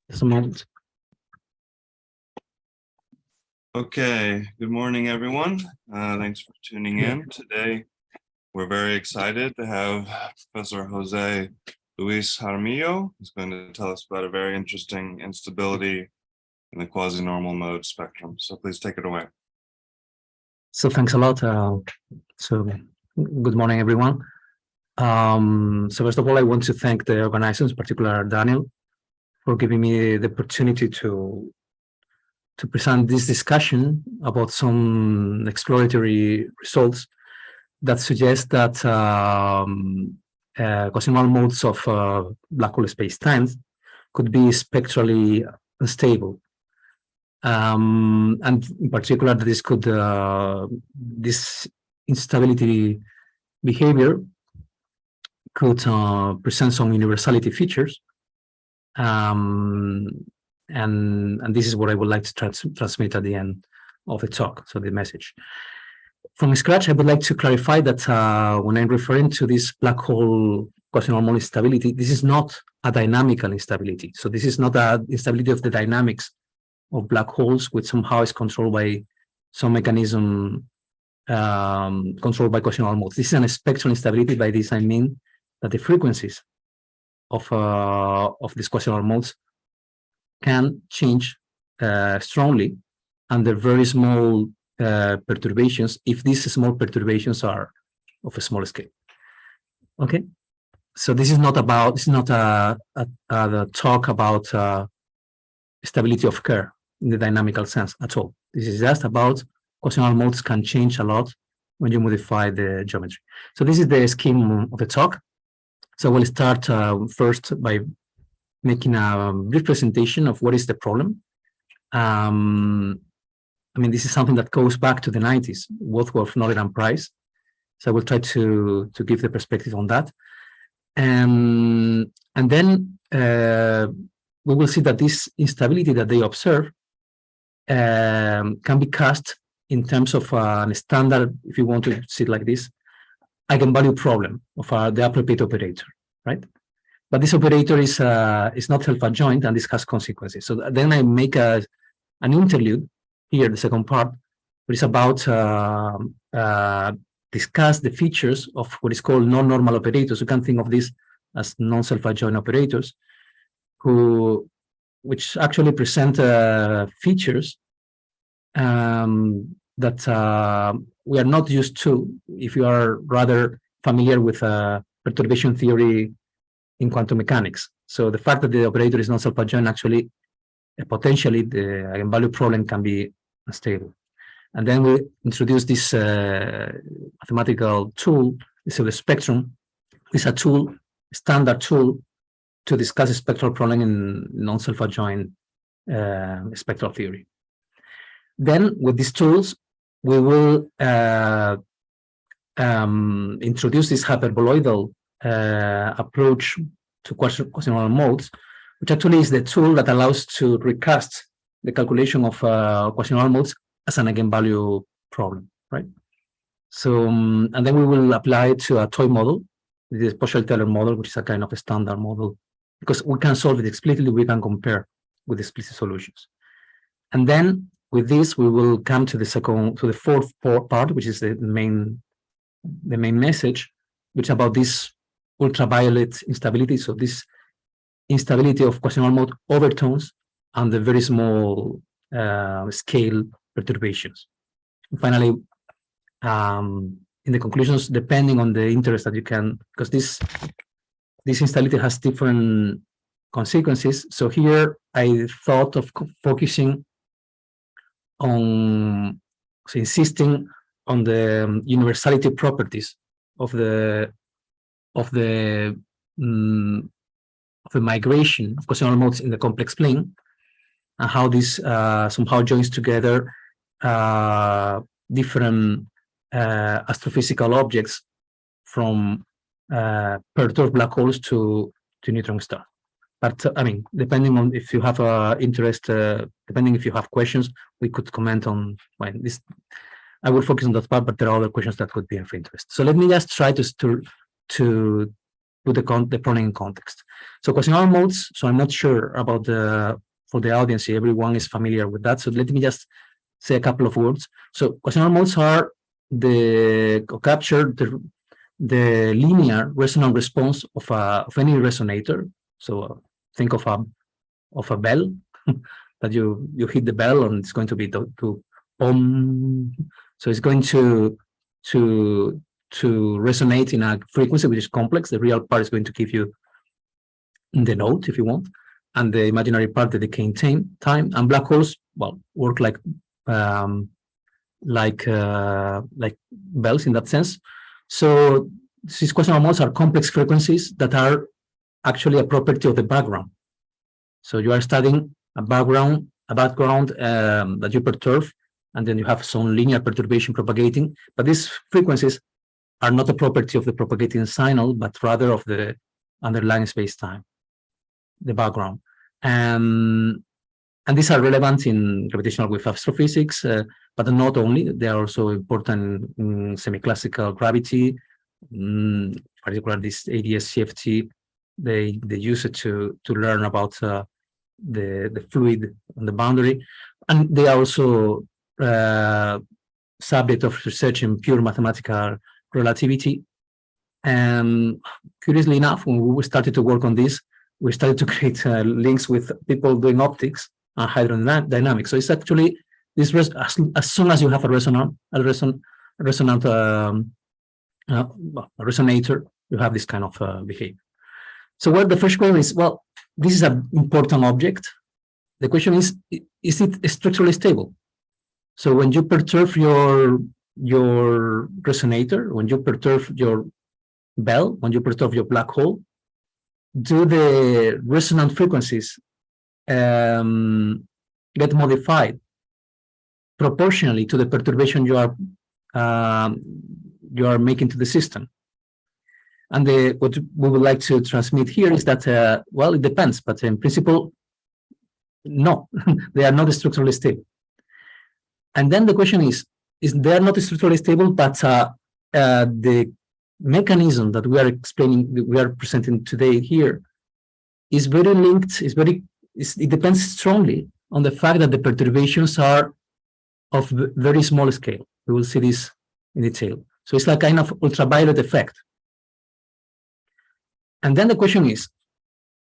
Just a moment. Okay, good morning, everyone. Thanks for tuning in. Today, we're very excited to have Professor Jose Luis Jaramillo, who's going to tell us about a very interesting instability in the quasi-normal mode spectrum. So please take it away. So thanks a lot. So good morning, everyone. So first of all, I want to thank the organizers, in particular Daniel, for giving me the opportunity to present this discussion about some exploratory results that suggest that quasi-normal modes of black hole spacetimes could be spectrally unstable. And in particular, this could this instability behavior could present some universality features, and this is what I would like to transmit at the end of the talk. So the message from scratch, I would like to clarify that when I'm referring to this black hole quasi-normal instability, this is not a dynamical instability. So this is not an instability of the dynamics of black holes, which somehow is controlled by some mechanism controlled by quasi-normal modes. This is a spectral instability. By this I mean that the frequencies of these quasi-normal modes can change strongly under very small perturbations, if these small perturbations are of a small scale. Okay, so this is not about, this is not a talk about stability of Kerr in the dynamical sense at all. This is just about quasi-normal modes can change a lot when you modify the geometry. So this is the scheme of the talk. So we'll start first by making a brief presentation of what is the problem. I mean, this is something that goes back to the 90s, both with Nollert and Price. So we'll try to give the perspective on that. And then we will see that this instability that they observe can be cast in terms of a standard, if you want to see it like this, eigenvalue problem of the appropriate operator, right? But this operator is not self-adjoint, and this has consequences. So then I make an interlude here, the second part, which is about discuss the features of what is called non-normal operators. You can think of this as non-self-adjoint operators, which actually present features that we are not used to if you are rather familiar with perturbation theory in quantum mechanics. So the fact that the operator is not self-adjoint, actually potentially the eigenvalue problem can be unstable. And then we introduce this mathematical tool, the Pseudospectrum, is a tool, standard tool to discuss a spectral problem in non-self-adjoint spectral theory. Then with these tools, we will introduce this hyperboloidal approach to quasi-normal modes, which actually is the tool that allows to recast the calculation of quasi-normal modes as an eigenvalue problem, right? So, and then we will apply it to a toy model, the Poiseuille-Taylor model, which is a kind of a standard model, because we can solve it explicitly, we can compare with explicit solutions. And then with this, we will come to the fourth part, which is the main message, which is about this ultraviolet instability. So this instability of quasi-normal mode overtones and the very small scale perturbations. And finally, in the conclusions, depending on the interest that you can, because this instability has different consequences. So here I thought of focusing on, so insisting on the universality properties of the migration of quasi-normal modes in the complex plane, and how this somehow joins together different astrophysical objects from perturbed black holes to neutron stars. But I mean, depending on if you have interest, depending if you have questions, we could comment on this. I will focus on that part, but there are other questions that could be of interest. So let me just try to put the problem in context. So quasi-normal modes, so I'm not sure about for the audience, everyone is familiar with that. So let me just say a couple of words. So quasi-normal modes are capture the linear resonant response of any resonator. So think of a bell that you hit the bell and it's going to be to so it's going to resonate in a frequency which is complex. The real part is going to give you the note if you want, and the imaginary part the decaying time. And black holes, well, work like bells in that sense. So these quasi-normal modes are complex frequencies that are actually a property of the background. So you are studying a background that you perturb, and then you have some linear perturbation propagating. But these frequencies are not a property of the propagating signal, but rather of the underlying space-time, the background. And these are relevant in gravitational wave astrophysics, but not only. They are also important in semi-classical gravity, particularly this ADS CFT. They use it to learn about the fluid on the boundary, and they are also subject of research in pure mathematical relativity. And curiously enough, when we started to work on this, we started to create links with people doing optics and hydrodynamics. So it's actually this as soon as you have a resonator, you have this kind of behavior. So what the first question is, well, this is an important object. The question is it structurally stable? So when you perturb your resonator, when you perturb your bell, when you perturb your black hole, do the resonant frequencies get modified proportionally to the perturbation you are making to the system? And what we would like to transmit here is that, well, it depends, but in principle, no, they are not structurally stable. And then the question is they are not structurally stable, but the mechanism that we are explaining, we are presenting today here, is very linked, it depends strongly on the fact that the perturbations are of very small scale. We will see this in detail. So it's like kind of ultraviolet effect. And then the question is,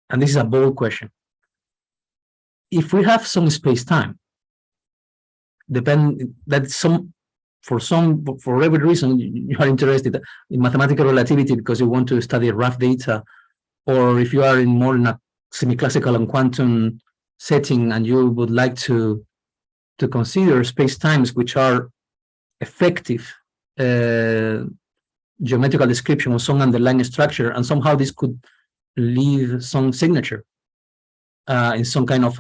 and this is a bold question, if we have some space-time, for every reason you are interested in mathematical relativity because you want to study rough data, or if you are in a semi-classical and quantum setting and you would like to consider space-times which are effective geometrical description of some underlying structure, and somehow this could leave some signature in some kind of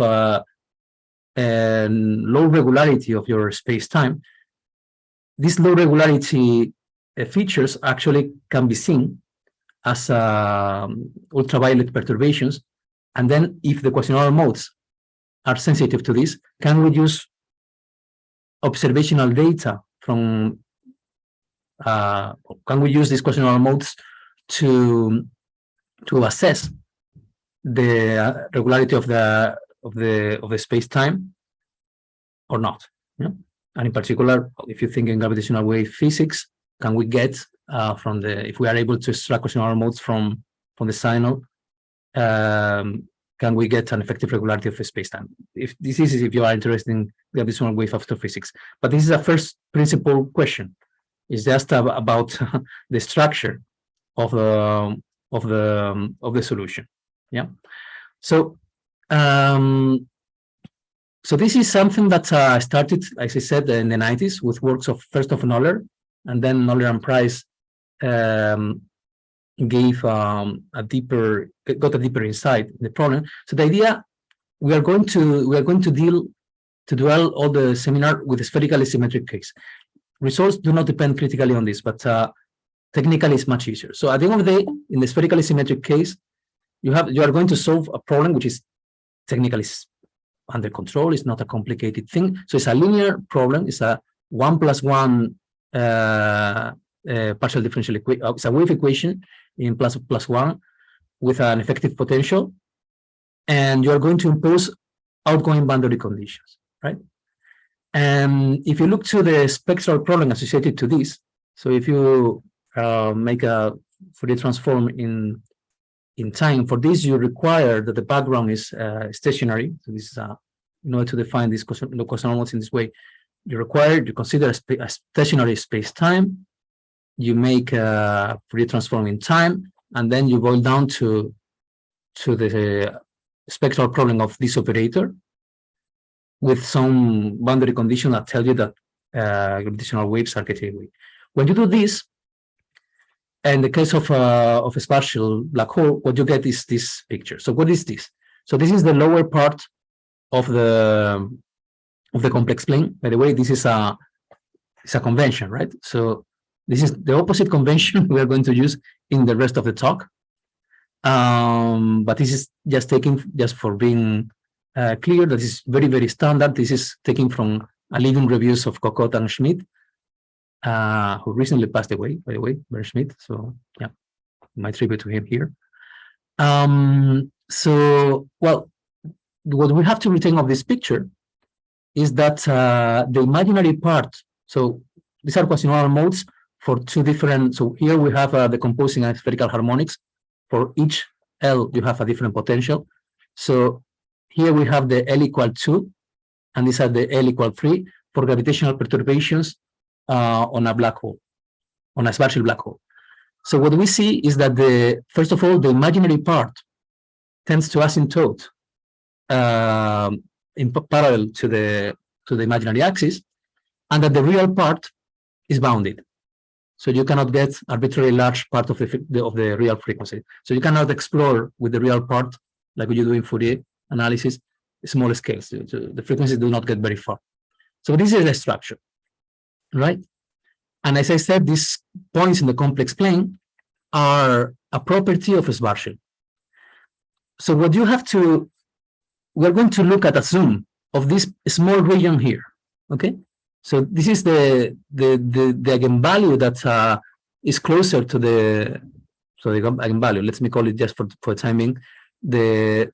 low regularity of your space-time. These low regularity features actually can be seen as ultraviolet perturbations. And then if the quasi-normal modes are sensitive to this, can we use observational data from can we use these quasi-normal modes to assess the regularity of the space-time or not? Yeah? And in particular, if you think in gravitational wave physics, can we get if we are able to extract quasi-normal modes from the signal, can we get an effective regularity of space-time? If you are interested in gravitational wave astrophysics, but this is a first principle question. It's just about the structure of the solution. Yeah. So so this is something that started, as I said, in the 90s with works of first of Nollert, and then Nollert and Price got a deeper insight in the problem. So the idea we are going to dwell all the seminar with a spherical symmetric case. Results do not depend critically on this, but technically it's much easier. So at the end of the day, in the spherical symmetric case, you are going to solve a problem which is technically under control. It's not a complicated thing. So it's a linear problem. It's a 1+1 partial differential equation. It's a wave equation in plus 1, with an effective potential, and you are going to impose outgoing boundary conditions, right? And if you look to the spectral problem associated to this, so if you make a Fourier transform in time, for this you require that the background is stationary. So this is in order to define these quasi-normals in this way, you consider a stationary space-time. You make a Fourier transform in time, and then you boil down to the spectral problem of this operator with some boundary condition that tell you that gravitational waves are getting away. When you do this, in the case of a Schwarzschild black hole, what you get is this picture. So what is this? So this is the lower part of the complex plane. By the way, this is a convention, right? So this is the opposite convention we are going to use in the rest of the talk. But this is just taken just for being clear that is very, very standard. This is taken from a living reviews of Cocotte and Schmidt, who recently passed away, by the way, Bernd Schmidt. So yeah, my tribute to him here. So, well, what we have to retain of this picture is that the imaginary part, so these are quasi-normal modes for two different, so here we have the composing and spherical harmonics. For each L, you have a different potential. So here we have the L equal 2, and these are the L equal 3 for gravitational perturbations on a black hole, on a Schwarzschild black hole. So what we see is that first of all, the imaginary part tends to asymptote in parallel to the imaginary axis, and that the real part is bounded. So you cannot get arbitrarily large part of the real frequency. So you cannot explore with the real part like you do in Fourier analysis, small scales. So the frequencies do not get very far. So this is the structure, right? And as I said, these points in the complex plane are a property of Schwarzschild. So what you have to, we're going to look at a zoom of this small region here, okay? So this is the eigenvalue that is closer to the eigenvalue. Let me call it just for timing, the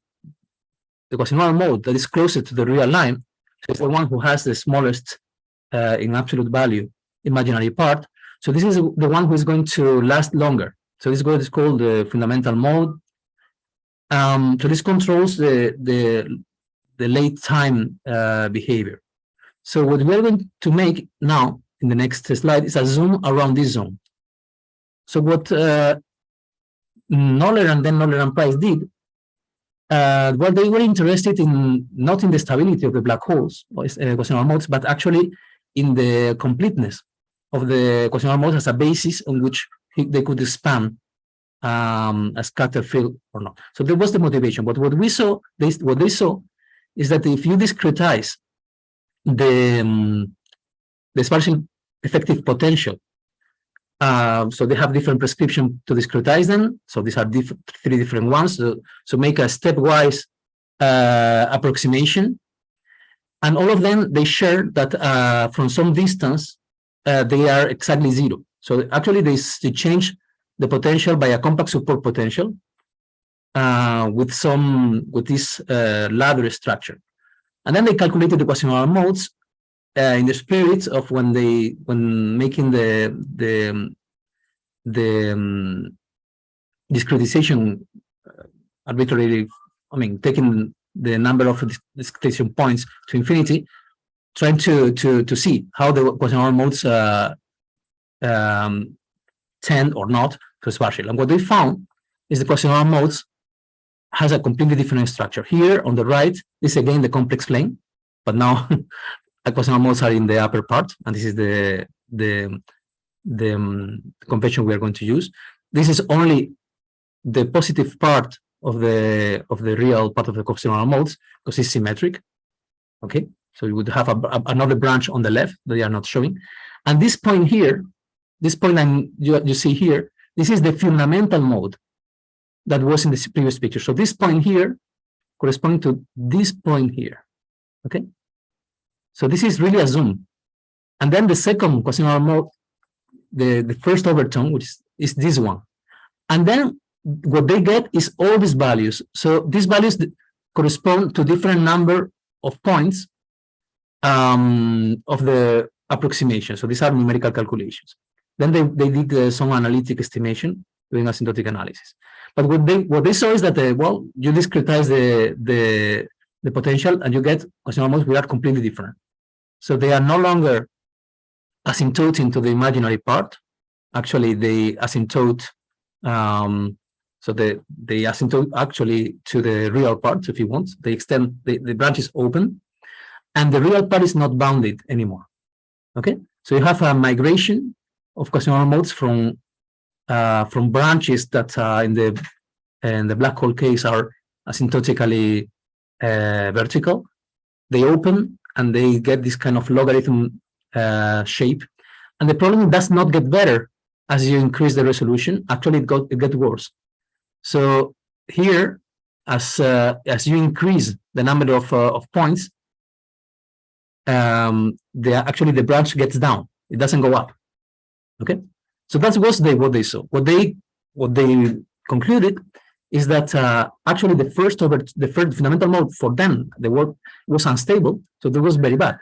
quasi-normal mode that is closer to the real line. So it's the one who has the smallest in absolute value imaginary part. So this is the one who is going to last longer. So this is called the fundamental mode. So this controls the late time behavior. So what we're going to make now in the next slide is a zoom around this zone. So what Nollert and then Nollert and Price did, well, they were interested in not in the stability of the black holes, quasi-normal modes, but actually in the completeness of the quasi-normal modes as a basis on which they could expand a scatter field or not. So there was the motivation. But what we saw, what they saw, is that if you discretize the Schwarzschild effective potential, so they have different prescription to discretize them. So these are three different ones. So make a stepwise approximation, and all of them they share that from some distance they are exactly zero. So actually they change the potential by a compact support potential with this ladder structure. And then they calculated the quasi-normal modes in the spirit of when making the discretization arbitrarily, I mean, taking the number of discretization points to infinity, trying to see how the quasi-normal modes tend or not to Schwarzschild. And what they found is the quasi-normal modes has a completely different structure. Here on the right is again the complex plane, but now the quasi-normal modes are in the upper part, and this is the convention we are going to use. This is only the positive part of the real part of the quasi-normal modes because it's symmetric. Okay, so you would have another branch on the left that they are not showing, and this point here, this point you see here, this is the fundamental mode that was in the previous picture. So this point here corresponds to this point here. Okay, so this is really a zoom, and then the second quasi-normal mode, the first overtone, which is this one, and then what they get is all these values. So these values correspond to different number of points of the approximation. So these are numerical calculations. Then they did some analytic estimation doing asymptotic analysis. But what they saw is that well, you discretize the potential and you get quasi-normals which are completely different. So they are no longer asymptoting to the imaginary part. Actually, they asymptote. So they asymptote actually to the real part, if you want. They extend the branch is open, and the real part is not bounded anymore. Okay, so you have a migration of quasi-normal modes from branches that in the black hole case are asymptotically vertical. They open and they get this kind of logarithm shape, and the problem does not get better as you increase the resolution. Actually, it gets worse. So here, as you increase the number of points, actually the branch gets down. It doesn't go up. Okay, so that's what they saw. What they concluded is that actually the first fundamental mode for them, the work was unstable, so it was very bad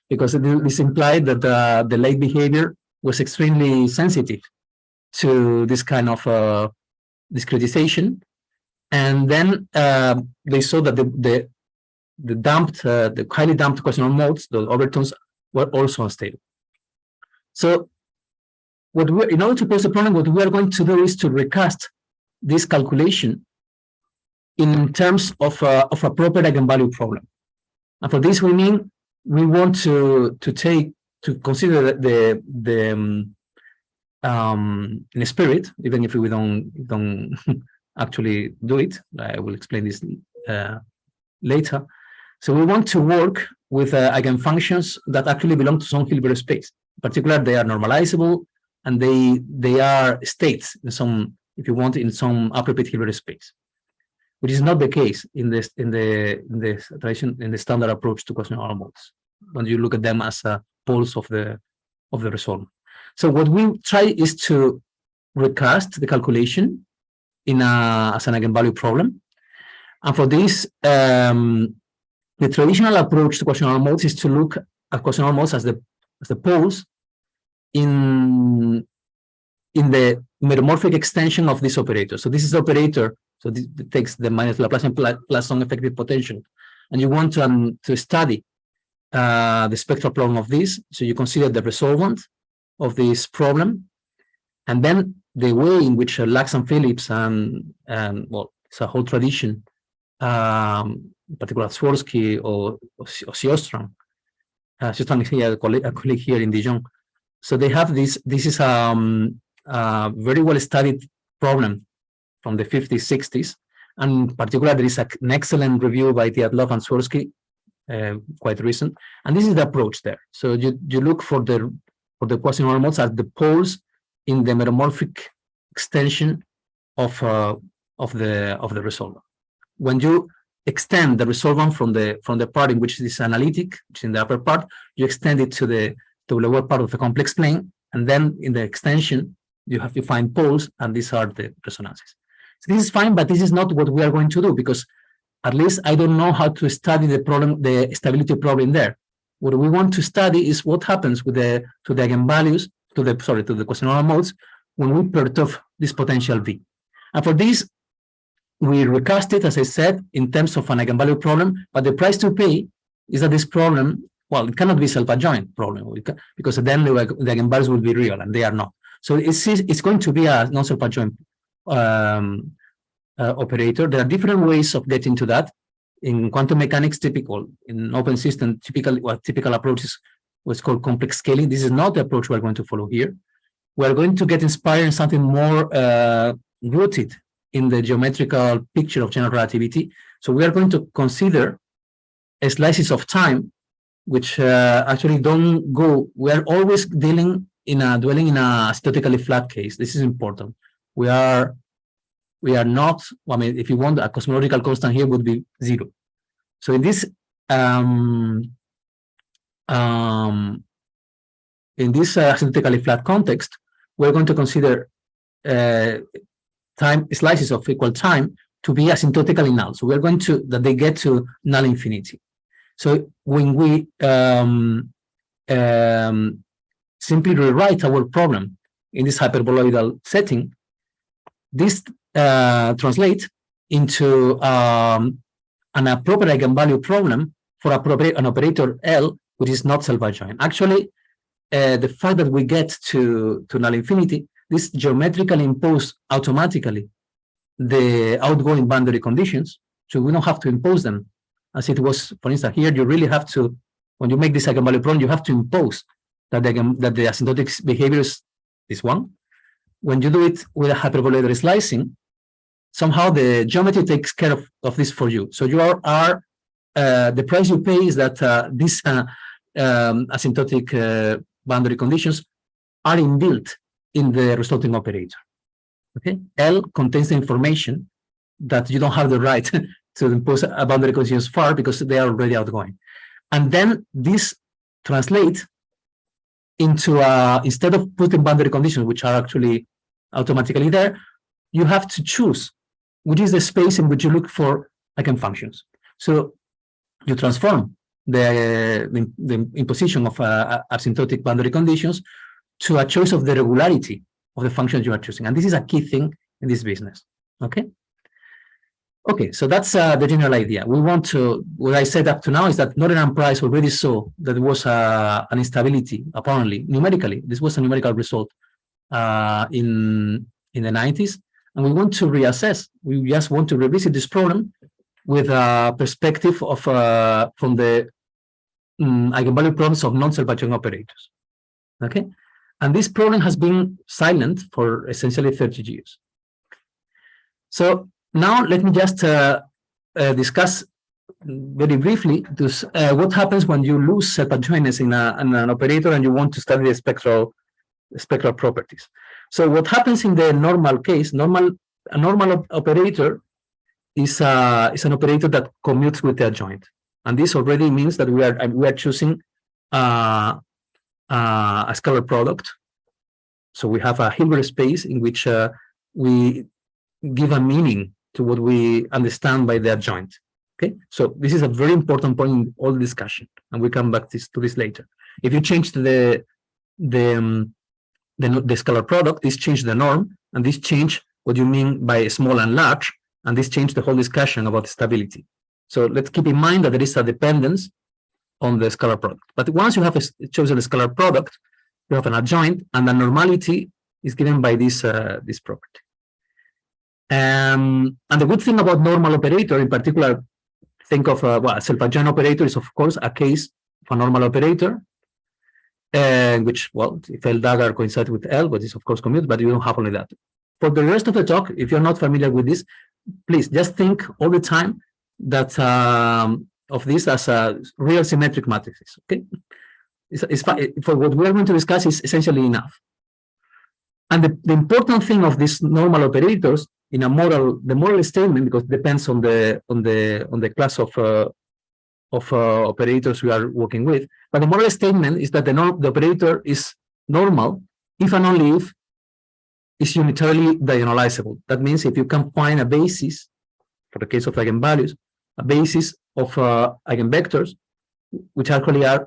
because this implied that the late behavior was extremely sensitive to this kind of discretization, and then they saw that the highly damped quasi-normal modes, the overtones, were also unstable. So in order to pose the problem, what we are going to do is to recast this calculation in terms of a proper eigenvalue problem. And for this, we want to consider in spirit, even if we don't actually do it. I will explain this later. So we want to work with eigenfunctions that actually belong to some Hilbert space. In particular, they are normalizable and they are states in some, if you want, in some appropriate Hilbert space, which is not the case in the standard approach to quasi-normal modes when you look at them as poles of the resolver. So what we try is to recast the calculation as an eigenvalue problem, and for this, the traditional approach to quasi-normal modes is to look at quasi-normal modes as the poles in the meromorphic extension of this operator. So this is the operator. So this takes the minus Laplacian plus some effective potential, and you want to study the spectral problem of this. So you consider the resolvent of this problem, and then the way in which Lax and Phillips and well, it's a whole tradition, in particular Swarzschild or Sjöström. Sjöström is here, a colleague here in Dijon. So they have this. This is a very well studied problem from the 50s, 60s, and in particular there is an excellent review by Dyatlov and Swarzschild, quite recent. And this is the approach there. So you look for the quasi-normal modes as the poles in the meromorphic extension of the resolver. When you extend the resolvent from the part in which it is analytic, which is in the upper part, you extend it to the lower part of the complex plane, and then in the extension you find poles, and these are the resonances. So this is fine, but this is not what we are going to do, because at least I don't know how to study the problem, the stability problem there. What we want to study is what happens with the eigenvalues, to the quasi-normal modes when we perturb this potential V. And for this, we recast it, as I said, in terms of an eigenvalue problem, but the price to pay is that this problem, well, it cannot be self-adjoint problem, because then the eigenvalues will be real, and they are not. So it's going to be a non-self-adjoint operator. There are different ways of getting to that. In quantum mechanics, typical, in open system, typical approach is what's called complex scaling. This is not the approach we're going to follow here. We're going to get inspired in something more rooted in the geometrical picture of general relativity. So we are going to consider slices of time, which actually don't go. We are always dwelling in a asymptotically flat case. This is important. We are not. I mean, if you want, a cosmological constant here would be 0. So in this asymptotically flat context, we're going to consider time slices of equal time to be asymptotically null. So we're going to that they get to null infinity. So when we simply rewrite our problem in this hyperboloidal setting, this translates into an appropriate eigenvalue problem for an operator L, which is not self-adjoint. Actually, the fact that we get to null infinity, this geometrically impose automatically the outgoing boundary conditions, so we don't have to impose them. As it was, for instance, here, you really have to, when you make this eigenvalue problem, you have to impose that the asymptotics behavior is one. When you do it with a hyperboloidal slicing, somehow the geometry takes care of this for you. So you are the price you pay is that these asymptotic boundary conditions are inbuilt in the resulting operator. Okay, L contains the information that you don't have the right to impose a boundary conditions far because they are already outgoing. And then this translates into instead of putting boundary conditions, which are actually automatically there, you have to choose which is the space in which you look for eigenfunctions. So you transform the imposition of asymptotic boundary conditions to a choice of the regularity of the functions you are choosing. And this is a key thing in this business. Okay. Okay, so that's the general idea. We want to, what I said up to now is that Nollert and Price already saw that there was an instability, apparently, numerically. This was a numerical result in the 90s. And we want to reassess. We just want to revisit this problem with a perspective of from the eigenvalue problems of non-selfadjoint operators. Okay, and this problem has been silent for essentially 30 years. So now let me just discuss very briefly this, what happens when you lose self-adjointness in an operator and you want to study the spectral properties. So what happens in the normal case, a normal operator is an operator that commutes with the adjoint, and this already means that we are choosing a scalar product. So we have a Hilbert space in which we give a meaning to what we understand by the adjoint. Okay, so this is a very important point in all the discussion, and we come back to this later. If you change the scalar product, this changes the norm, and this change what you mean by small and large, and this changed the whole discussion about stability. So let's keep in mind that there is a dependence on the scalar product. But once you have chosen a scalar product, you have an adjoint, and the normality is given by this property. And the good thing about normal operator, in particular, think of a self-adjoint operator is of course a case of a normal operator, which, well, if L dagger coincides with L, but it's of course commute, but you don't have only that. For the rest of the talk, if you're not familiar with this, please just think all the time that of this as real symmetric matrices. Okay, it's for what we are going to discuss is essentially enough. And the important thing of these normal operators in the moral statement, because it depends on the class of operators we are working with. But the moral statement is that the operator is normal if and only if it's unitarily diagonalizable. That means if you can find a basis, for the case of eigenvalues, a basis of eigenvectors, which actually are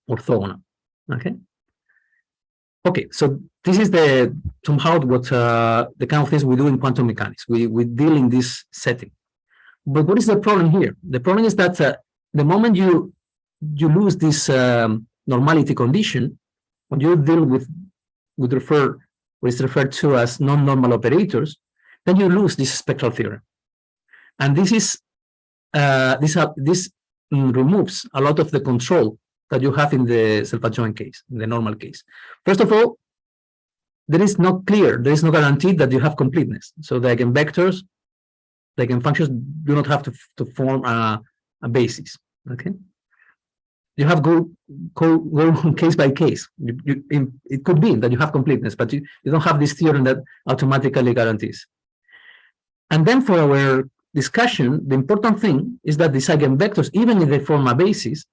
orthogonal. Okay. Okay, so this is somehow what the kind of things we do in quantum mechanics. We deal in this setting. But what is the problem here? The problem is that the moment you lose this normality condition, when you deal with what is referred to as non-normal operators, then you lose this spectral theorem. And this is this removes a lot of the control that you have in the self-adjoint case, in the normal case. First of all, there is no guarantee that you have completeness. So the eigenvectors, the eigenfunctions do not have to form a basis. Okay, you have go case by case. It could be that you have completeness, but you don't have this theorem that automatically guarantees. And then for our discussion, the important thing is that these eigenvectors, even if they form a basis,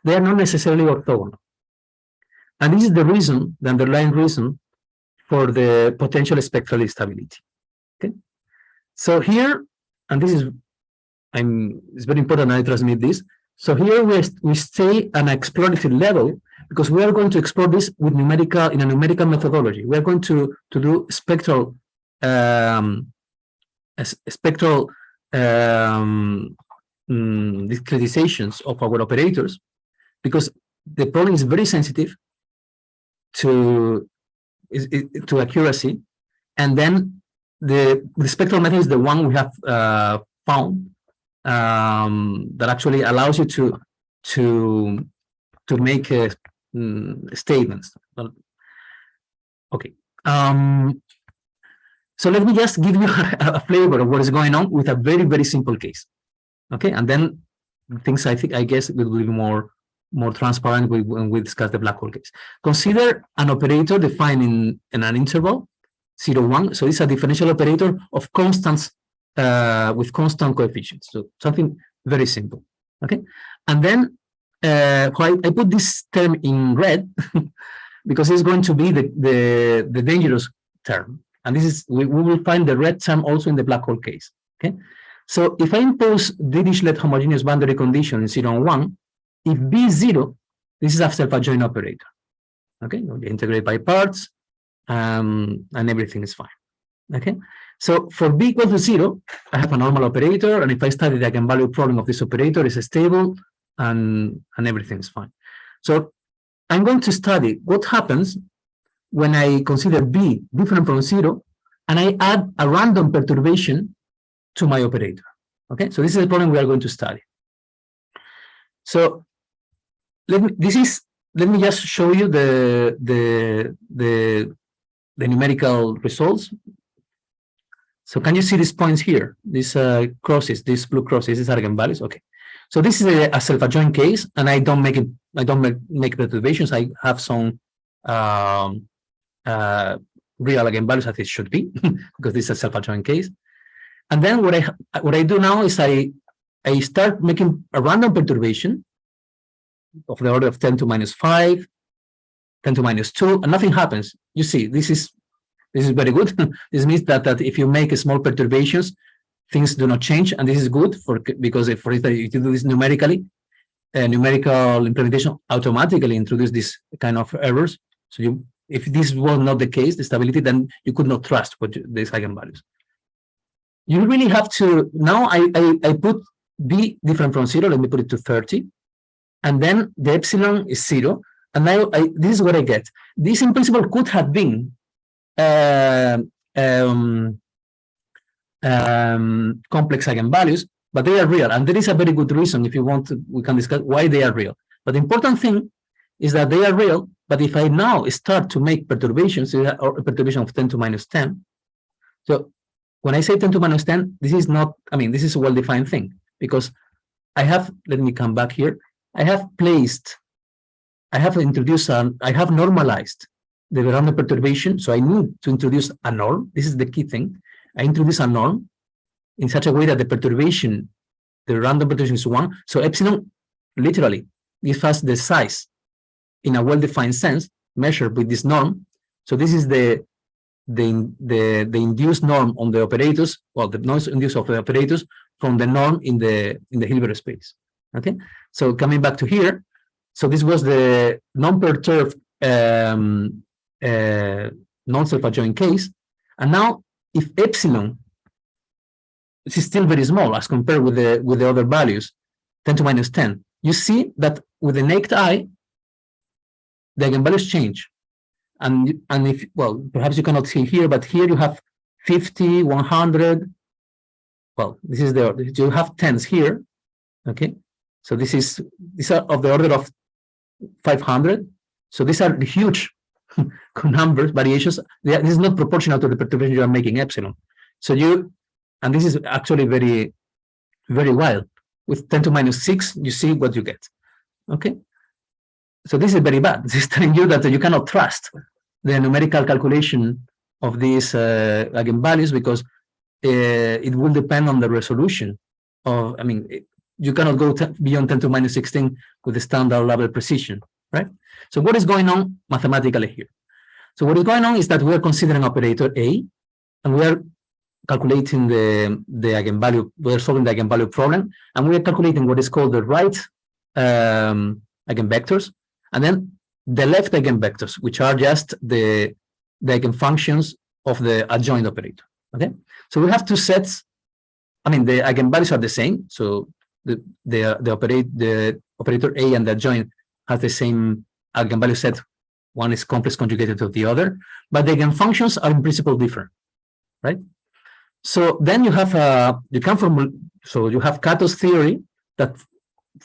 they are not necessarily orthogonal. And this is the reason, the underlying reason for the potential spectral instability. Okay, so here, and this is, it's very important I transmit this. So here we stay at an explorative level because we are going to explore this with numerical, in a numerical methodology. We are going to do spectral discretizations of our operators, because the problem is very sensitive to accuracy, and then the spectral method is the one we have found that actually allows you to make statements. Okay. So let me just give you a flavor of what is going on with a very, very simple case. Okay, and then things I guess will be more transparent when we discuss the black hole case. Consider an operator defined in an interval 0, 1. So it's a differential operator of constants with constant coefficients. So something very simple. Okay, and then I put this term in red because it's going to be the dangerous term, and this is we will find the red term also in the black hole case. Okay, so if I impose Dirichlet homogeneous boundary condition in 0 and 1, if B is 0, this is a self-adjoint operator. Okay, you integrate by parts, and everything is fine. Okay, so for B equal to 0, I have a normal operator, and if I study the eigenvalue problem of this operator, it's stable, and everything is fine. So I'm going to study what happens when I consider B different from 0, and I add a random perturbation to my operator. Okay, so this is the problem we are going to study. So let me just show you the numerical results. So can you see these points here? These crosses, these blue crosses, these are eigenvalues. Okay. So this is a self-adjoint case, and I don't make perturbations. I have some real eigenvalues as it should be because this is a self-adjoint case. And then what I do now is I start making a random perturbation of the order of 10 to minus 5, 10 to minus 2, and nothing happens. You see, this is very good. This means that if you make small perturbations, things do not change, and this is good because if you do this numerically, numerical implementation automatically introduce this kind of errors. So if this was not the case, the stability, then you could not trust these eigenvalues. You really have to, now I put B different from 0, let me put it to 30, and then the epsilon is 0, and now this is what I get. This in principle could have been complex eigenvalues, but they are real, and there is a very good reason. If you want to, we can discuss why they are real. But the important thing is that they are real, but if I now start to make perturbations, or a perturbation of 10 to minus 10, so when I say 10 to minus 10, this is not, I mean, this is a well-defined thing, because I have, let me come back here, I have introduced, I have normalized the random perturbation, so I need to introduce a norm. This is the key thing. I introduce a norm in such a way that the perturbation, the random perturbation is 1, so epsilon literally gives us the size in a well-defined sense, measured with this norm. So this is the induced norm on the operators, well, the noise induced of the operators from the norm in the Hilbert space. Okay, so coming back to here, so this was the non-perturbed non-self-adjoint case, and now if epsilon is still very small as compared with the other values, 10 to minus 10, you see that with the naked eye, the eigenvalues change. And if, well, perhaps you cannot see here, but here you have 50, 100. Well, this is you have tens here. Okay, so these are of the order of 500. So these are huge numbers, variations. This is not proportional to the perturbation you are making epsilon. So and this is actually very, very wild. With 10 to minus 6, you see what you get. Okay. So this is very bad. This is telling you that you cannot trust the numerical calculation of these eigenvalues, because it will depend on the resolution of, I mean, you cannot go beyond 10 to minus 16 with the standard level precision, right? So what is going on mathematically here? So what is going on is that we are considering operator A, and we are calculating the eigenvalue. We are solving the eigenvalue problem, and we are calculating what is called the right eigenvectors, and then the left eigenvectors, which are just the eigenfunctions of the adjoint operator. Okay, so we have two sets. I mean, the eigenvalues are the same. So the operator A and the adjoint has the same eigenvalue set. One is complex conjugated to the other, but the eigenfunctions are in principle different, right? So then you have you have Cato's theory that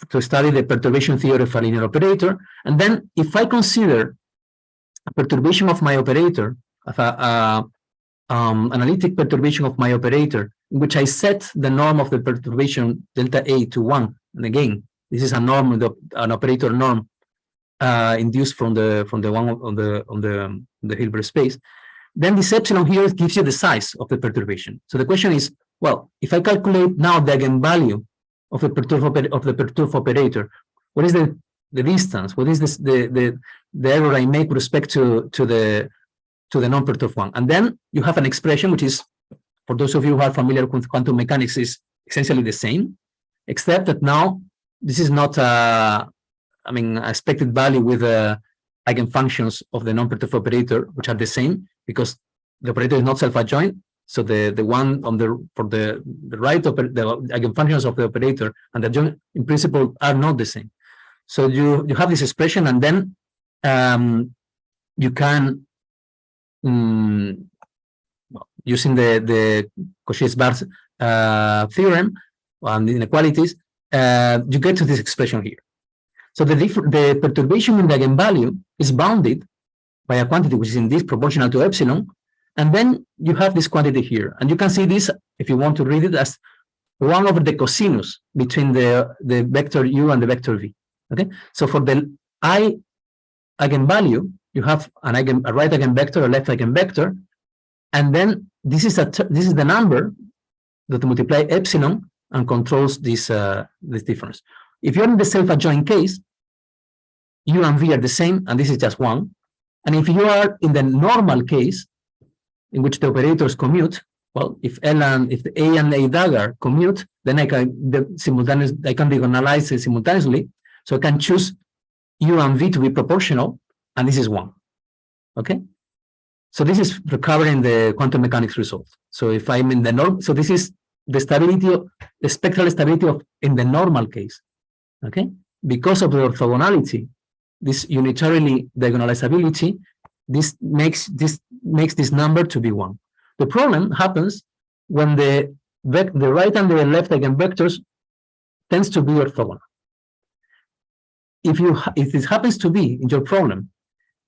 to study the perturbation theory of a linear operator, and then if I consider a perturbation of my operator, analytic perturbation of my operator, in which I set the norm of the perturbation delta A to 1, and again, this is a norm, an operator norm induced from the one on the Hilbert space. Then this epsilon here gives you the size of the perturbation. So the question is, well, if I calculate now the eigenvalue of the perturb operator, what is the distance? What is the error I make with respect to the non-perturbed one? And then you have an expression which is, for those of you who are familiar with quantum mechanics, is essentially the same, except that now this is not expected value with eigenfunctions of the non-perturbed operator, which are the same because the operator is not self-adjoint. So the one on the right of the eigenfunctions of the operator and the adjoint in principle are not the same. So you have this expression, and then you can using the Cauchy-Schwarz theorem and inequalities, you get to this expression here. So the perturbation in the eigenvalue is bounded by a quantity which is indeed proportional to epsilon, and then you have this quantity here, and you can see this, if you want to read it, as 1 over the cosinus between the vector u and the vector v. Okay, so for the I eigenvalue, you have a right eigenvector, a left eigenvector, and then this is the number that multiply epsilon and controls this difference. If you're in the self-adjoint case, u and v are the same, and this is just 1. And if you are in the normal case, in which the operators commute, well, if the A and A dagger commute, then I can diagonalize it simultaneously. So I can choose u and v to be proportional, and this is 1. Okay? So this is recovering the quantum mechanics result. So if I'm in the norm, so this is the stability of the spectral stability of in the normal case. Okay? Because of the orthogonality, this unitarily diagonalizability, this makes this number to be 1. The problem happens when the right and the left eigenvectors tends to be orthogonal. If this happens to be in your problem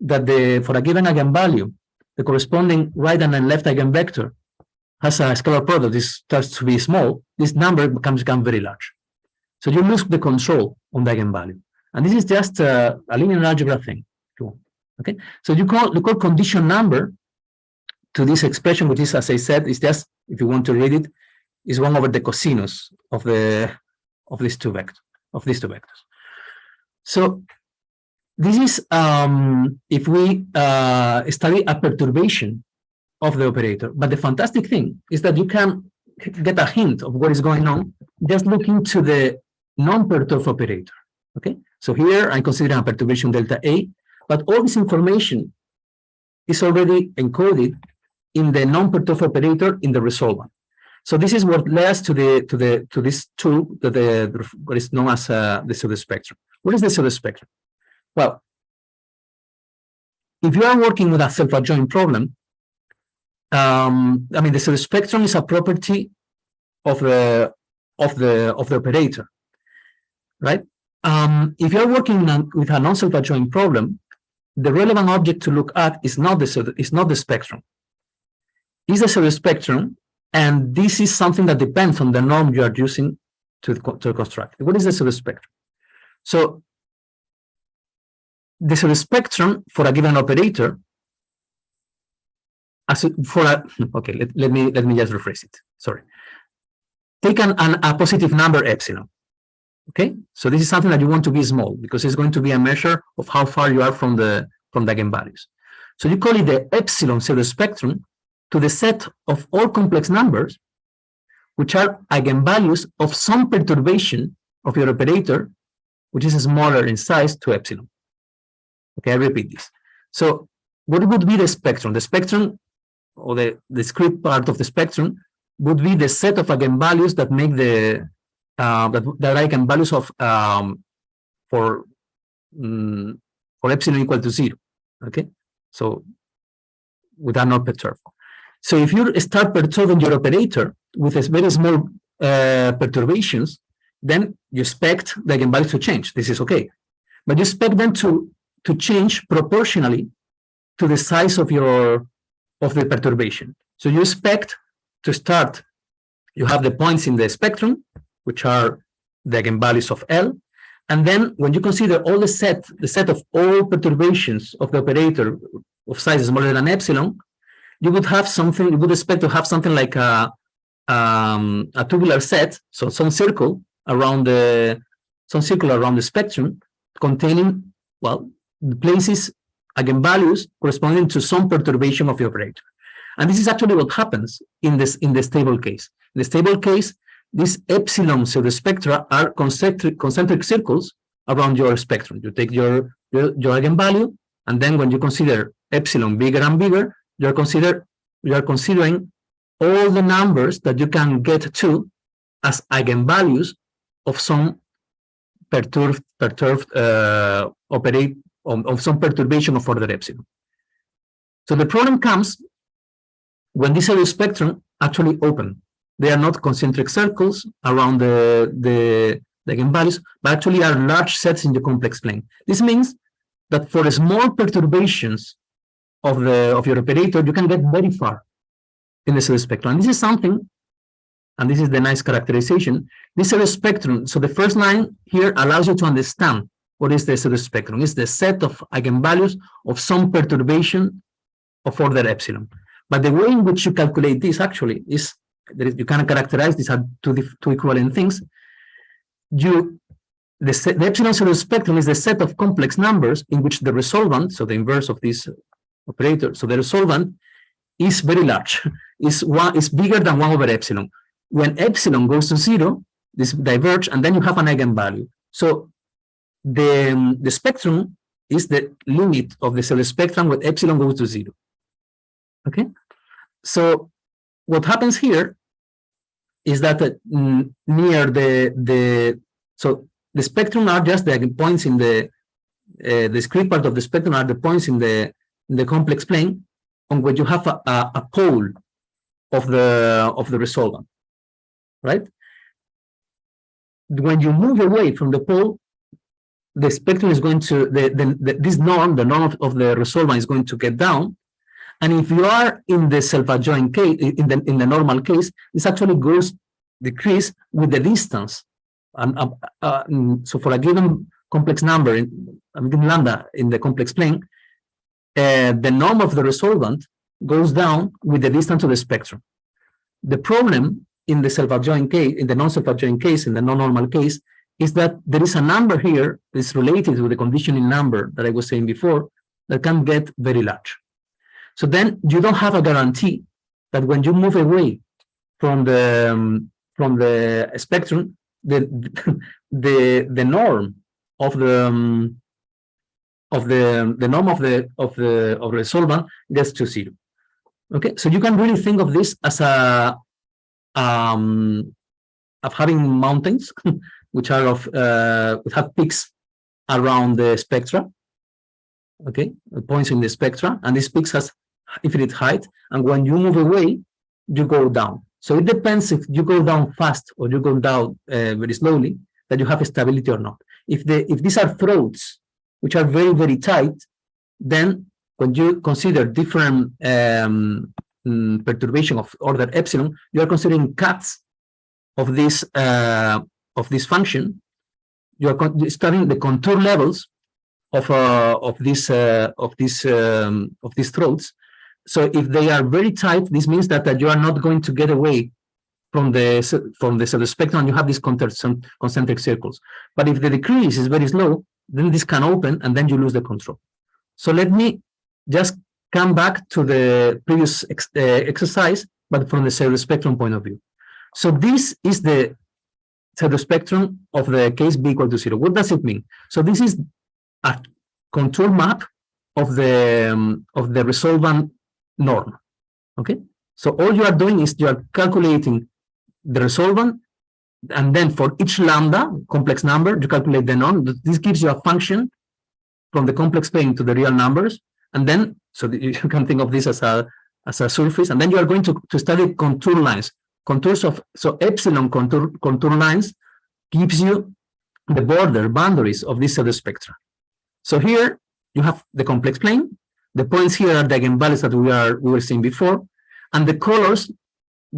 that for a given eigenvalue, the corresponding right and left eigenvector has a scalar product, this starts to be small, this number becomes very large. So you lose the control on the eigenvalue. And this is just a linear algebra thing. Okay, so you call condition number to this expression, which is, as I said, is just, if you want to read it, is 1 over the cosinus of these two vectors. So this is if we study a perturbation of the operator. But the fantastic thing is that you can get a hint of what is going on just looking to the non-perturbed operator. Okay, so here I'm considering a perturbation delta A, but all this information is already encoded in the non-perturbed operator in the resolvent. So this is what led us to this tool that what is known as the pseudospectrum. What is the pseudospectrum? Well, if you are working with a self-adjoint problem, the pseudospectrum is a property of the operator, right? If you're working with a non-self-adjoint problem, the relevant object to look at is not the spectrum. It's the pseudospectrum, and this is something that depends on the norm you are using to construct it. What is the pseudospectrum? So the pseudospectrum for a given operator, okay, let me just rephrase it. Sorry. Take a positive number epsilon. Okay, so this is something that you want to be small because it's going to be a measure of how far you are from the eigenvalues. So you call it the epsilon pseudospectrum to the set of all complex numbers, which are eigenvalues of some perturbation of your operator, which is smaller in size to epsilon. Okay, I repeat this. So what would be the spectrum? The spectrum, or the discrete part of the spectrum, would be the set of eigenvalues that make the that eigenvalues of for epsilon equal to 0. Okay, so without not perturbed. So if you start perturbing your operator with a very small perturbations, then you expect the eigenvalues to change. This is okay, but you expect them to change proportionally to the size of the perturbation. So you expect to start. You have the points in the spectrum, which are the eigenvalues of L, and then when you consider all the set of all perturbations of the operator of size smaller than epsilon, you would have something. You would expect to have something like a tubular set, so some circle around the spectrum, containing, well, the places eigenvalues corresponding to some perturbation of the operator. And this is actually what happens in the stable case. In the stable case, these epsilon pseudospectra are concentric circles around your spectrum. You take your eigenvalue, and then when you consider epsilon bigger and bigger, you are considering all the numbers that you can get to as eigenvalues of some perturbed of some perturbation of order epsilon. So the problem comes when this spectrum actually open. They are not concentric circles around the eigenvalues, but actually are large sets in the complex plane. This means that for small perturbations of your operator, you can get very far in the spectrum. And this is something, and this is the nice characterization. This spectrum. So the first line here allows you to understand what is the pseudospectrum. It's the set of eigenvalues of some perturbation of order epsilon. But the way in which you calculate this actually is that you can characterize these are two equivalent things. The epsilon pseudospectrum is the set of complex numbers in which the resolvent, so the inverse of this operator, so the resolvent is very large, is bigger than 1 over epsilon. When epsilon goes to 0, this diverge, and then you have an eigenvalue. So the spectrum is the limit of the pseudospectrum when epsilon goes to 0. Okay, so what happens here is that near so the spectrum are just the points in the discrete part of the spectrum are the points in the complex plane on which you have a pole of the resolvent, right? When you move away from the pole, the spectrum is going to this norm, the norm of the resolvent is going to get down. And if you are in the self-adjoint case, in the normal case, this actually decrease with the distance. So for a given complex number, given lambda in the complex plane, the norm of the resolvent goes down with the distance to the spectrum. The problem in the self-adjoint case, in the non-self-adjoint case, in the non-normal case, is that there is a number here that is related to the conditioning number that I was saying before that can get very large. So then you don't have a guarantee that when you move away from the spectrum, the norm of the resolvent gets to 0. Okay, so you can really think of this as of having mountains which are have peaks around the spectra. Okay, points in the spectra, and these peaks has infinite height, and when you move away, you go down. So it depends if you go down fast or you go down very slowly, that you have stability or not. If these are throats which are very, very tight, then when you consider different perturbation of order epsilon, you are considering cuts of this function. You are studying the contour levels of these throats. So if they are very tight, this means that you are not going to get away from the spectrum. You have these concentric circles. But if the decrease is very slow, then this can open, and then you lose the control. So let me just come back to the previous exercise, but from the pseudospectrum point of view. So this is the pseudospectrum of the case b equal to 0. What does it mean? So this is a contour map of the resolvent norm. Okay. So all you are doing is you are calculating the resolvent, and then for each lambda complex number, you calculate the norm. This gives you a function from the complex plane to the real numbers, and then so you can think of this as a surface, and then you are going to study contour lines, contours of epsilon contour lines gives you the boundaries of this pseudospectrum. So here you have the complex plane. The points here are the eigenvalues that we were seeing before, and the colors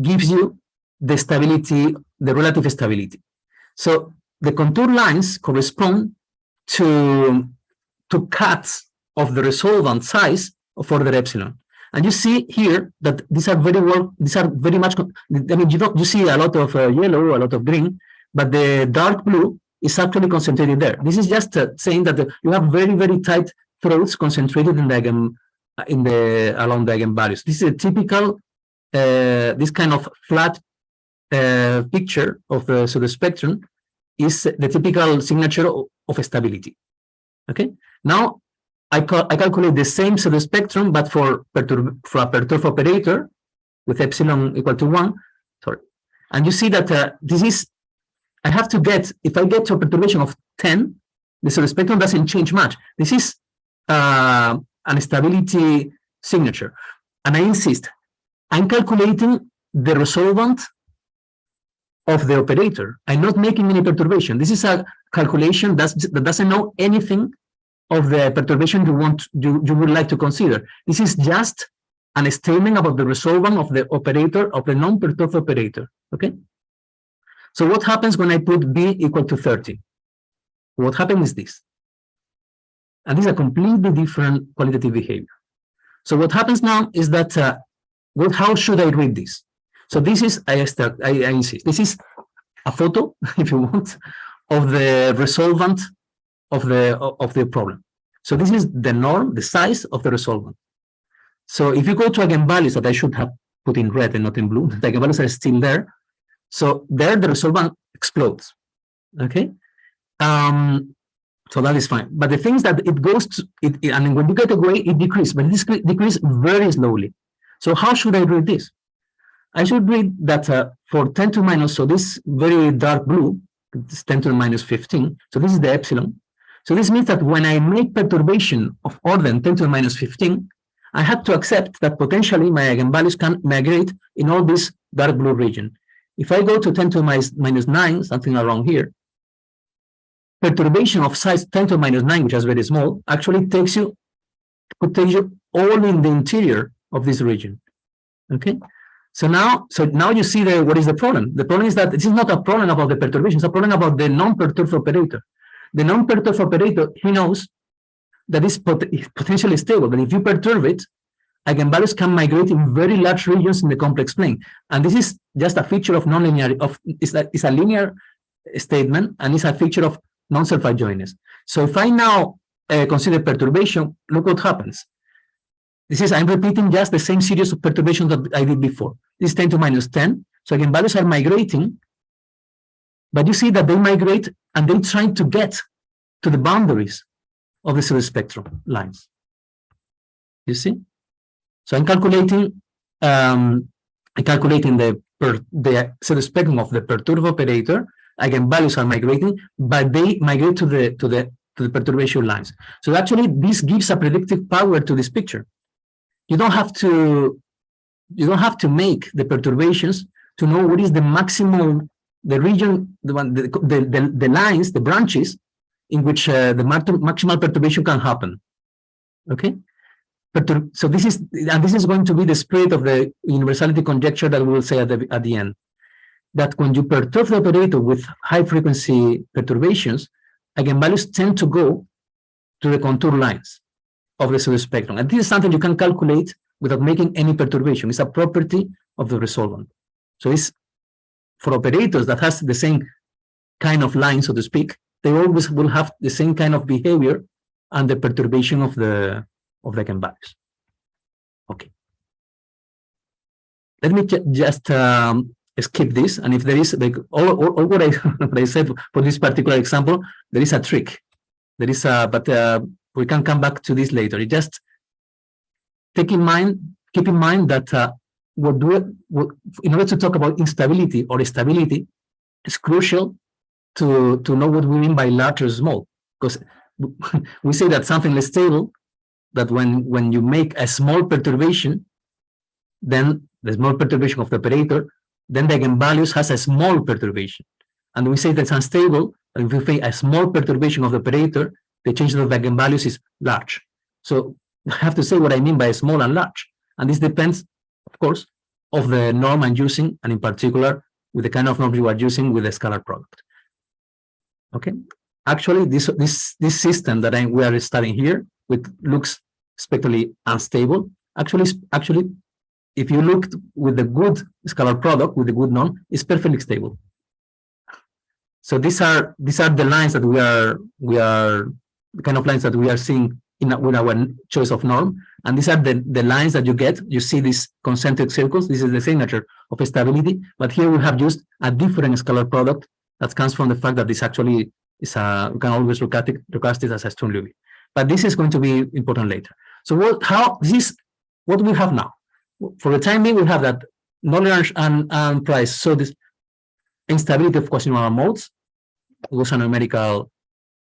gives you the stability, the relative stability. So the contour lines correspond to cuts of the resolvent size of order epsilon. And you see here that these are very much, I mean, you see a lot of yellow, a lot of green, but the dark blue is actually concentrated there. This is just saying that you have very, very tight throats concentrated in along the eigenvalues. This is a typical, this kind of flat picture of the pseudospectrum is the typical signature of stability. Okay. Now I calculate the same pseudospectrum, but for a perturb operator with epsilon equal to 1. Sorry, and you see that this is, I have to get, if I get to a perturbation of 10, the pseudospectrum doesn't change much. This is an stability signature, and I insist, I'm calculating the resolvent of the operator. I'm not making any perturbation. This is a calculation that doesn't know anything of the perturbation you would like to consider. This is just a statement about the resolvent of the operator, of the non-perturbed operator. Okay. So what happens when I put b equal to 30? What happens is this, and this is a completely different qualitative behavior. So what happens now is that how should I read this? So this is, I insist, this is a photo, if you want, of the resolvent of the problem. So this is the norm, the size of the resolvent. So if you go to eigenvalues that I should have put in red and not in blue, the eigenvalues are still there. So there the resolvent explodes. Okay. So that is fine. But the thing is that it goes to it, and when you get away, it decreases, but it decreases very slowly. So how should I read this? I should read that for 10 to minus, so this very dark blue, it's 10 to the minus 15. So this is the epsilon. So this means that when I make perturbation of order 10 to the minus 15, I have to accept that potentially my eigenvalues can migrate in all this dark blue region. If I go to 10 to the minus 9, something around here, perturbation of size 10 to the minus 9, which is very small, actually takes you all in the interior of this region. Okay. So now you see what is the problem. The problem is that this is not a problem about the perturbation, it's a problem about the non-perturbed operator. The non-perturbed operator, he knows that it's potentially stable, but if you perturb it, eigenvalues can migrate in very large regions in the complex plane. And this is just a feature of nonlinear, it's a linear statement, and it's a feature of non-selfadjointness. So if I now consider perturbation, look what happens. I'm repeating just the same series of perturbations that I did before. This is 10 to minus 10. So eigenvalues are migrating, but you see that they migrate and they're trying to get to the boundaries of the pseudospectrum lines. You see? So I'm calculating the pseudospectrum of the perturbed operator. Eigenvalues are migrating, but they migrate to the perturbation lines. So actually, this gives a predictive power to this picture. You don't have to make the perturbations to know what is the maximum, the region, the lines, the branches in which the maximal perturbation can happen. Okay. So this is going to be the spirit of the universality conjecture that we will say at the end. That when you perturb the operator with high frequency perturbations, eigenvalues tend to go to the contour lines of the pseudospectrum. And this is something you can calculate without making any perturbation. It's a property of the resolvent. So it's for operators that has the same kind of line, so to speak, they always will have the same kind of behavior and the perturbation of the eigenvalues. Okay. Let me just skip this, and if there is like all what what I said for this particular example, there is a trick. There is a, but we can come back to this later. It just keep in mind that in order to talk about instability or stability, it's crucial to know what we mean by large or small, because we say that something is stable, that when you make a small perturbation, then the small perturbation of the operator, then the eigenvalues has a small perturbation. And we say that's unstable, and if we say a small perturbation of the operator, the change of the eigenvalues is large. So I have to say what I mean by small and large. And this depends, of course, of the norm I'm using, and in particular, with the kind of norm you are using with the scalar product. Okay. Actually, this system that we are studying here, which looks spectrally unstable, actually, if you look with the good scalar product, with the good norm, it's perfectly stable. So these are the lines that we are the kind of lines that we are seeing with our choice of norm, and these are the lines that you get. You see these concentric circles. This is the signature of stability, but here we have used a different scalar product that comes from the fact that this actually is we can always recast it as a Sturm-Liouville. But this is going to be important later. So this is what we have now. For the time being, we have that Nollert and Price. So this instability of quasi-normal modes was a numerical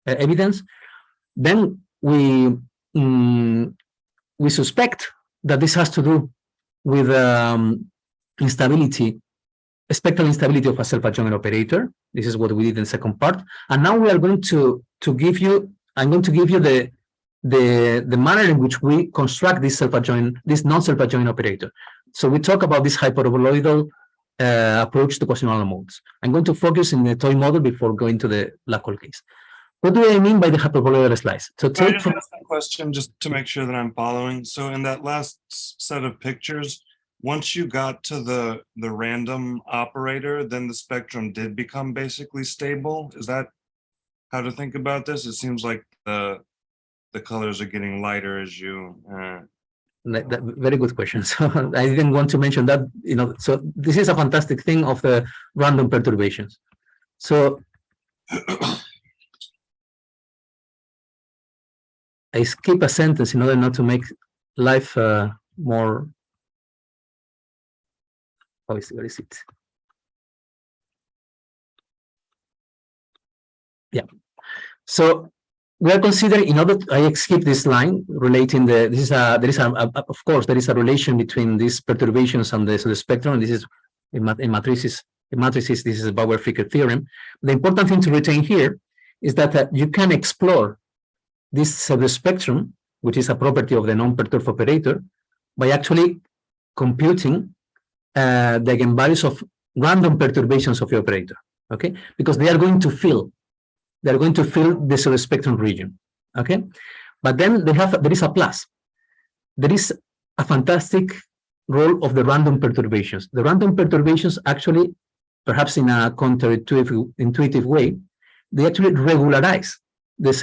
evidence. Then we suspect that this has to do with instability, spectral instability of a self-adjoint operator. This is what we did in the second part. And now we are going to give you, I'm going to give you the manner in which we construct this self-adjoint, this non-self-adjoint operator. So we talk about this hyperboloidal approach to quasi-normal modes. I'm going to focus in the toy model before going to the black hole case. What do I mean by the hyperboloidal slice? So take ask that question just to make sure that I'm following. So in that last set of pictures, once you got to the random operator, then the spectrum did become basically stable. Is that how to think about this? It seems like the colors are getting lighter as you. Very good question. So I didn't want to mention that. So this is a fantastic thing of the random perturbations. So I skip a sentence in order not to make life more. Where is it? Yeah. So we are considering, in order I skip this line relating there is of course there is a relation between these perturbations and the spectrum. And this is in matrices. This is a Bauer-Ficker theorem. The important thing to retain here is that you can explore this pseudospectrum, which is a property of the non-perturbed operator, by actually computing the eigenvalues of random perturbations of the operator. Okay, because they are going to fill the pseudospectrum region. Okay, but then there is a plus. There is a fantastic role of the random perturbations. The random perturbations actually, perhaps in a counterintuitive way, they actually regularize the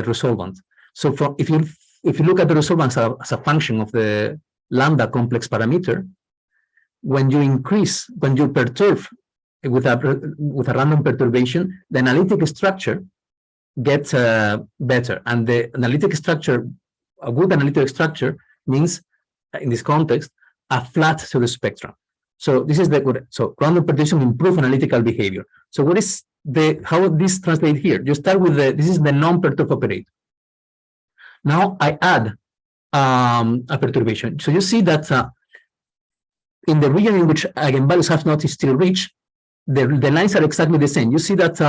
resolvant. So if you look at the resolvant as a function of the lambda complex parameter, when you perturb with a random perturbation, the analytic structure gets better, and the analytic structure, a good analytic structure, means in this context a flat pseudospectrum. So this is so random perturbation improve analytical behavior. So what is how this translates here? You start with this is the non-perturbed operator. Now I add a perturbation. So you see that in the region in which eigenvalues have not still reached, the lines are exactly the same. You see that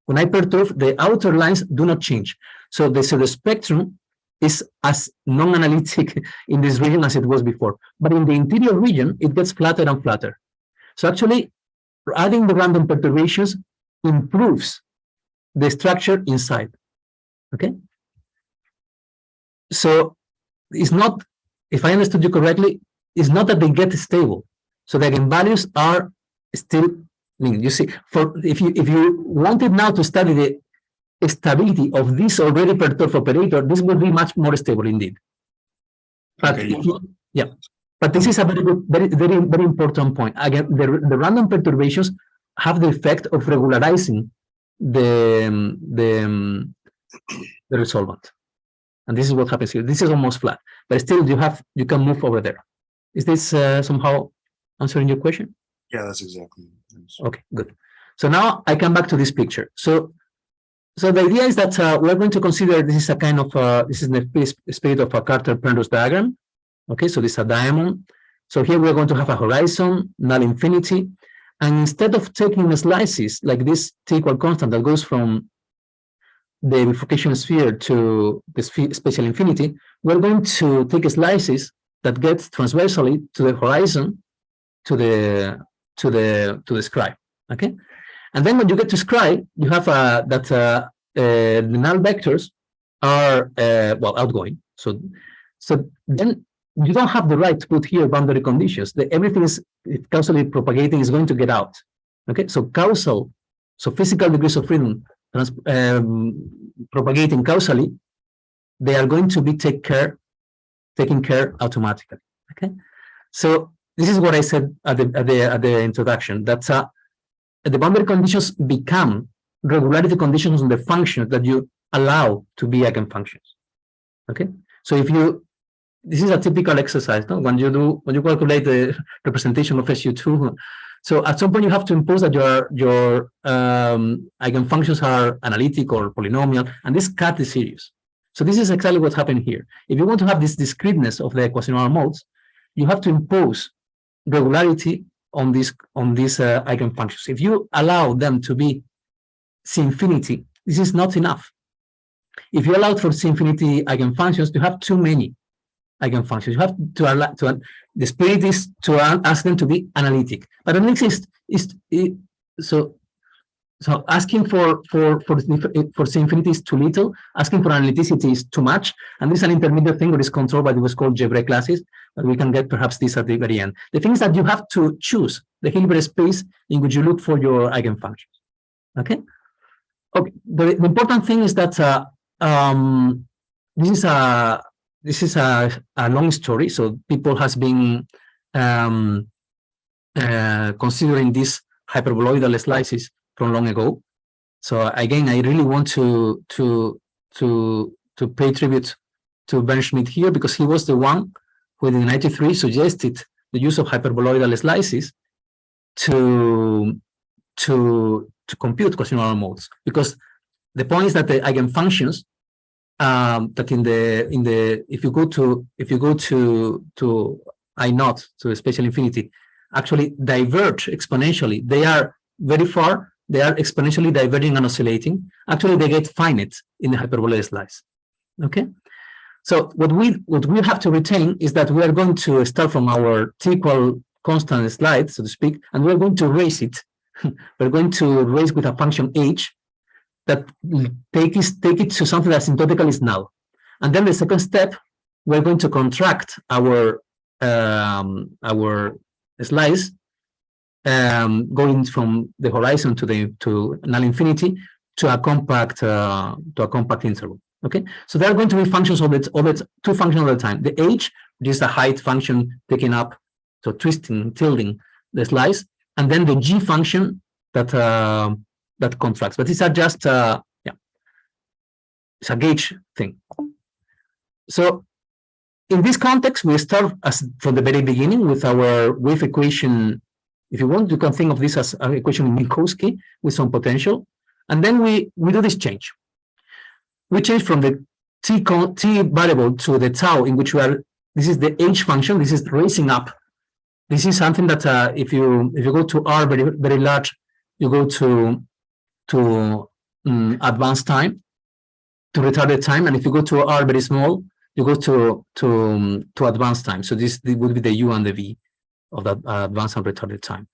when I perturb, the outer lines do not change. So the pseudospectrum is as non-analytic in this region as it was before. But in the interior region, it gets flatter and flatter. So actually, adding the random perturbations improves the structure inside. Okay? So it's not, if I understood you correctly, it's not that they get stable. So the eigenvalues are still, you see, if you wanted now to study stability of this already perturbed operator, this will be much more stable indeed. But Okay. yeah, but this is a very good, very important point. Again, the random perturbations have the effect of regularizing the resolvent, and this is what happens here. This is almost flat, but still you can move over there. Is this somehow answering your question? Yeah, that's exactly. Okay, good. So now I come back to this picture. So the idea is that we're going to consider this is a kind of this is in the spirit of a Carter-Penrose diagram. Okay, so this is a diamond. So here we're going to have a horizon, null infinity, and instead of taking slices like this T equal constant that goes from the bifurcation sphere to the spatial infinity, we're going to take slices that get transversally to the horizon, to the scribe. Okay, and then when you get to scribe, you have that the null vectors are well outgoing. So then you don't have the right to put here boundary conditions. Everything is causally propagating is going to get out. Okay, so physical degrees of freedom propagating causally, they are going to be taken care automatically. Okay, so this is what I said at the introduction, that the boundary conditions become regularity conditions on the functions that you allow to be eigenfunctions. Okay, so this is a typical exercise, no? When you calculate the representation of SU2. So at some point you have to impose that your eigenfunctions are analytic or polynomial, and this cut is serious. So this is exactly what happened here. If you want to have this discreteness of the quasi-normal modes, you have to impose regularity on these eigenfunctions. If you allow them to be C-infinity, this is not enough. If you allow for C-infinity eigenfunctions, you have too many eigenfunctions. You have to allow the spirit is to ask them to be analytic. But analytics is so asking for C-infinity is too little. Asking for analyticity is too much. And this is an intermediate thing that is controlled by what's called Gevrey classes. But we can get perhaps this at the very end. The thing is that you have to choose the Hilbert space in which you look for your eigenfunctions. Okay. Okay. The important thing is that this is a long story. So people has been considering these hyperboloidal slices from long ago. So again, I really want to pay tribute to Bernd Schmidt here, because he was the one who in 1993 suggested the use of hyperboloidal slices to compute quasi-normal modes. Because the point is that the eigenfunctions that if you go to I naught to the spatial infinity, actually diverge exponentially. They are very far. They are exponentially diverging and oscillating. Actually, they get finite in the hyperboloidal slice. Okay. So what we have to retain is that we are going to start from our T equal constant slide, so to speak, and we're going to raise it. We're going to raise with a function h that take it to something that asymptotically is null. And then the second step, we're going to contract our slice, going from the horizon to null infinity to a compact interval. Okay, so there are going to be functions of it, two functions at a time. The h, which is the height function taking up, so twisting, tilting the slice, and then the g function that contracts. But these are just it's a gauge thing. So in this context, we start from the very beginning with our wave equation. If you want, you can think of this as an equation in Minkowski with some potential, and then we do this change. We change from the t variable to the tau, in which we are. This is the h function. This is raising up. This is something that if you go to r very large, you go to advanced time, to retarded time, and if you go to r very small, you go to advanced time. So this would be the u and the v of that advanced and retarded time.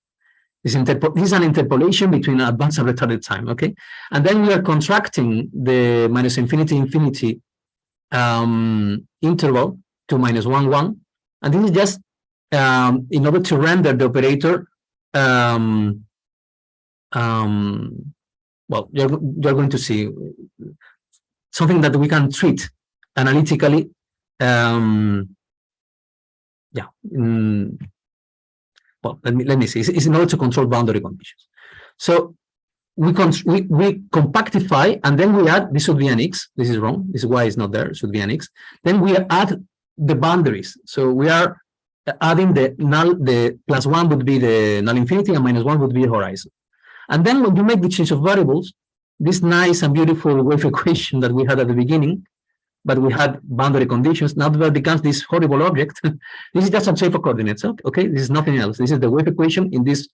This is an interpolation between advanced and retarded time. Okay, and then we are contracting the minus infinity interval to minus 1 1, and this is just in order to render the operator. Well, you're going to see something that we can treat analytically. Well, let me see. It's in order to control boundary conditions. So we compactify, and then we add, this should be an X. This is wrong. This is why it's not there. It should be an X. Then we add the boundaries. So we are adding the null, the +1 would be the null infinity, and -1 would be the horizon. And then when you make the change of variables, this nice and beautiful wave equation that we had at the beginning, but we had boundary conditions, now that becomes this horrible object. This is just some shape of coordinates, okay? This is nothing else. This is the wave equation in these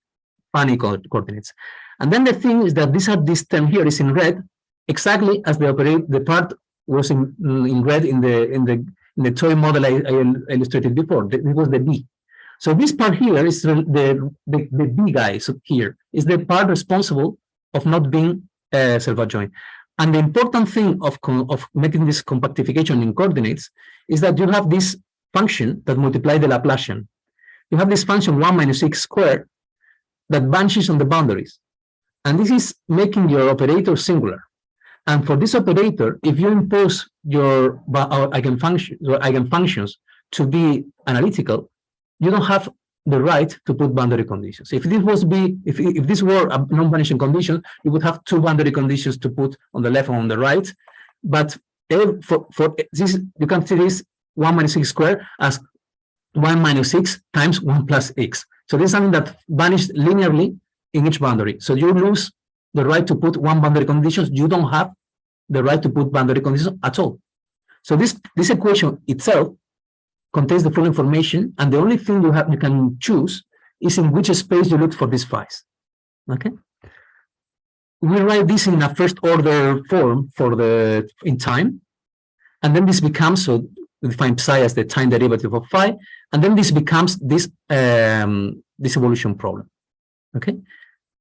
funny coordinates. And then the thing is that this term here is in red, exactly as the part was in red in the toy model I illustrated before. It was the B. So this part here is the B guy. So here is the part responsible of not being self-adjoint. And the important thing of making this compactification in coordinates is that you have this function that multiplies the Laplacian. You have this function 1 minus x squared that vanishes on the boundaries. And this is making your operator singular. And for this operator, if you impose your eigenfunctions to be analytical, you don't have the right to put boundary conditions. If this were a non-vanishing condition, you would have two boundary conditions to put on the left and on the right. But for this, you can see this 1 minus x squared as 1 minus x times 1 plus x. So this is something that vanishes linearly in each boundary. So you lose the right to put one boundary conditions. You don't have the right to put boundary conditions at all. So this equation itself contains the full information, and the only thing you can choose is in which space you look for these phi's. Okay. We write this in a first order form in time, and then this becomes, so we define psi as the time derivative of phi, and then this becomes this evolution problem. Okay.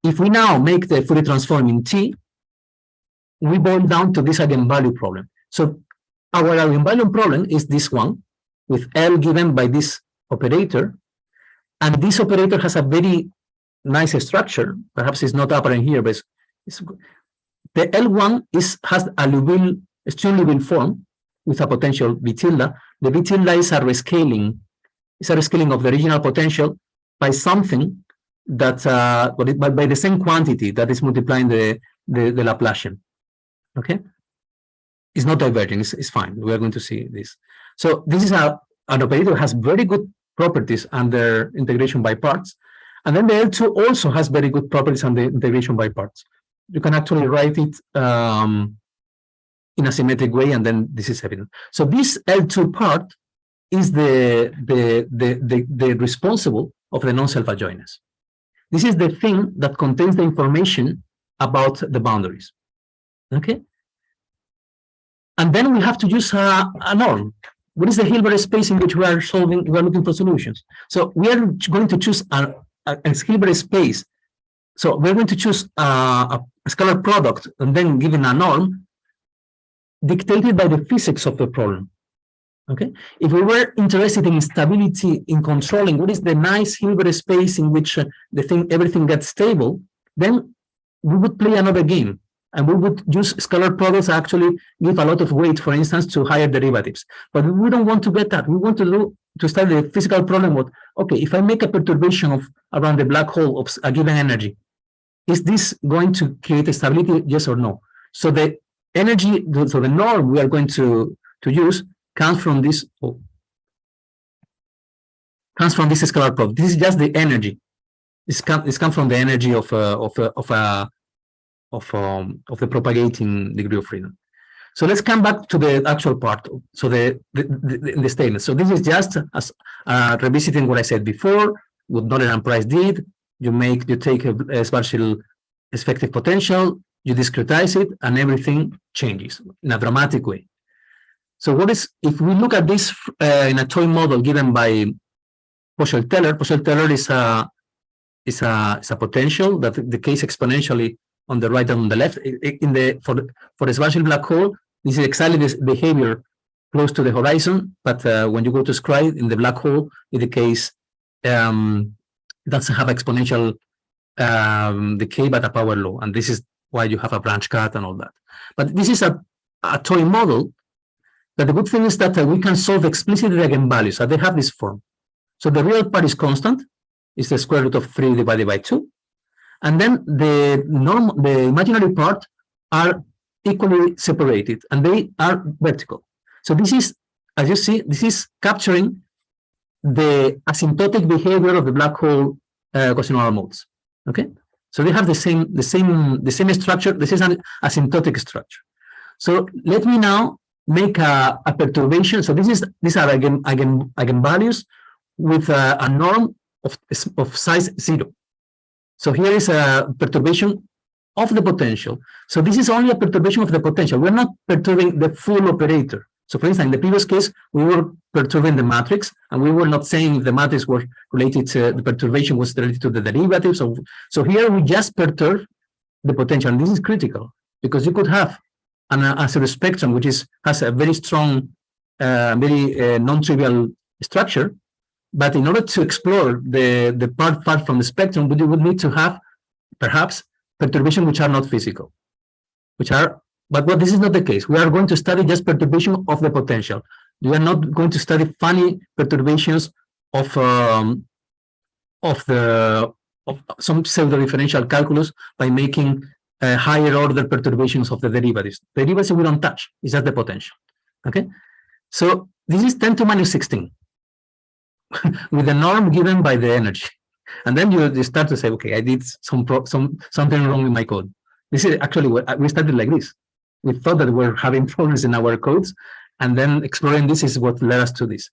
If we now make the Fourier transform in T, we boil down to this eigenvalue problem. So our eigenvalue problem is this one, with L given by this operator, and this operator has a very nice structure. Perhaps it's not apparent here, but the L1 has a Liouville, string Liouville form with a potential V tilde. The V tilde is a rescaling. It's a rescaling of the original potential by something that, by the same quantity that is multiplying the Laplacian. Okay, it's not diverging. It's fine. We are going to see this. So this is an operator that has very good properties under integration by parts, and then the L2 also has very good properties under integration by parts. You can actually write it in a symmetric way, and then this is evident. So this L2 part is the responsible of the non-self-adjointness. This is the thing that contains the information about the boundaries. Okay, and then we have to use a norm. What is the Hilbert space in which we are looking for solutions? So we are going to choose a Hilbert space. So we're going to choose a scalar product and then given a norm dictated by the physics of the problem. Okay. If we were interested in stability, in controlling what is the nice Hilbert space in which everything gets stable, then we would play another game. And we would use scalar products actually give a lot of weight, for instance, to higher derivatives. But we don't want to get that. We want to study the physical problem of, okay, if I make a perturbation around the black hole of a given energy, is this going to create a stability, yes or no? So the energy, so the norm we are going to use comes from this, scalar product. This is just the energy. This comes from the energy of the propagating degree of freedom. So let's come back to the actual part. So the statement. So this is just as revisiting what I said before, what Nollert and Price did. You take a Schwarzschild effective potential, you discretize it, and everything changes in a dramatic way. So if we look at this in a toy model given by Poschel-Teller is a potential that decays exponentially on the right and on the left. For the Schwarzschild black hole, this is exactly this behavior close to the horizon, but when you go to Scry in the black hole, it decays, doesn't have exponential decay, but a power law, and this is why you have a branch cut and all that. But this is a a toy model. But the good thing is that we can solve explicitly the eigenvalues, so they have this form. So the real part is constant, is the square root of 3 divided by 2. And then the imaginary part are equally separated, and they are vertical. So this is, as you see, this is capturing the asymptotic behavior of the black hole quasi-normal modes. Okay, so they have the same structure. This is an asymptotic structure. So let me now make a perturbation. So these are eigenvalues with a norm of size 0. So here is a perturbation of the potential. So this is only a perturbation of the potential. We're not perturbing the full operator. So for instance, in the previous case, we were perturbing the matrix, and we were not saying if the matrix was related to the perturbation was related to the derivative. So here we just perturb the potential, and this is critical because you could have a pseudospectrum which has a very strong, very non-trivial structure. But in order to explore the part from the spectrum, we would need to have perhaps perturbations which are not physical, but this is not the case. We are going to study just perturbation of the potential. We are not going to study funny perturbations of some pseudo-differential calculus by making higher order perturbations of the derivatives. The derivatives we don't touch, it's just the potential. Okay, so this is 10 to minus 16 with the norm given by the energy. And then you start to say, okay, I did something wrong with my code. This is actually what we started like this. We thought that we're having problems in our codes, and then exploring this is what led us to this.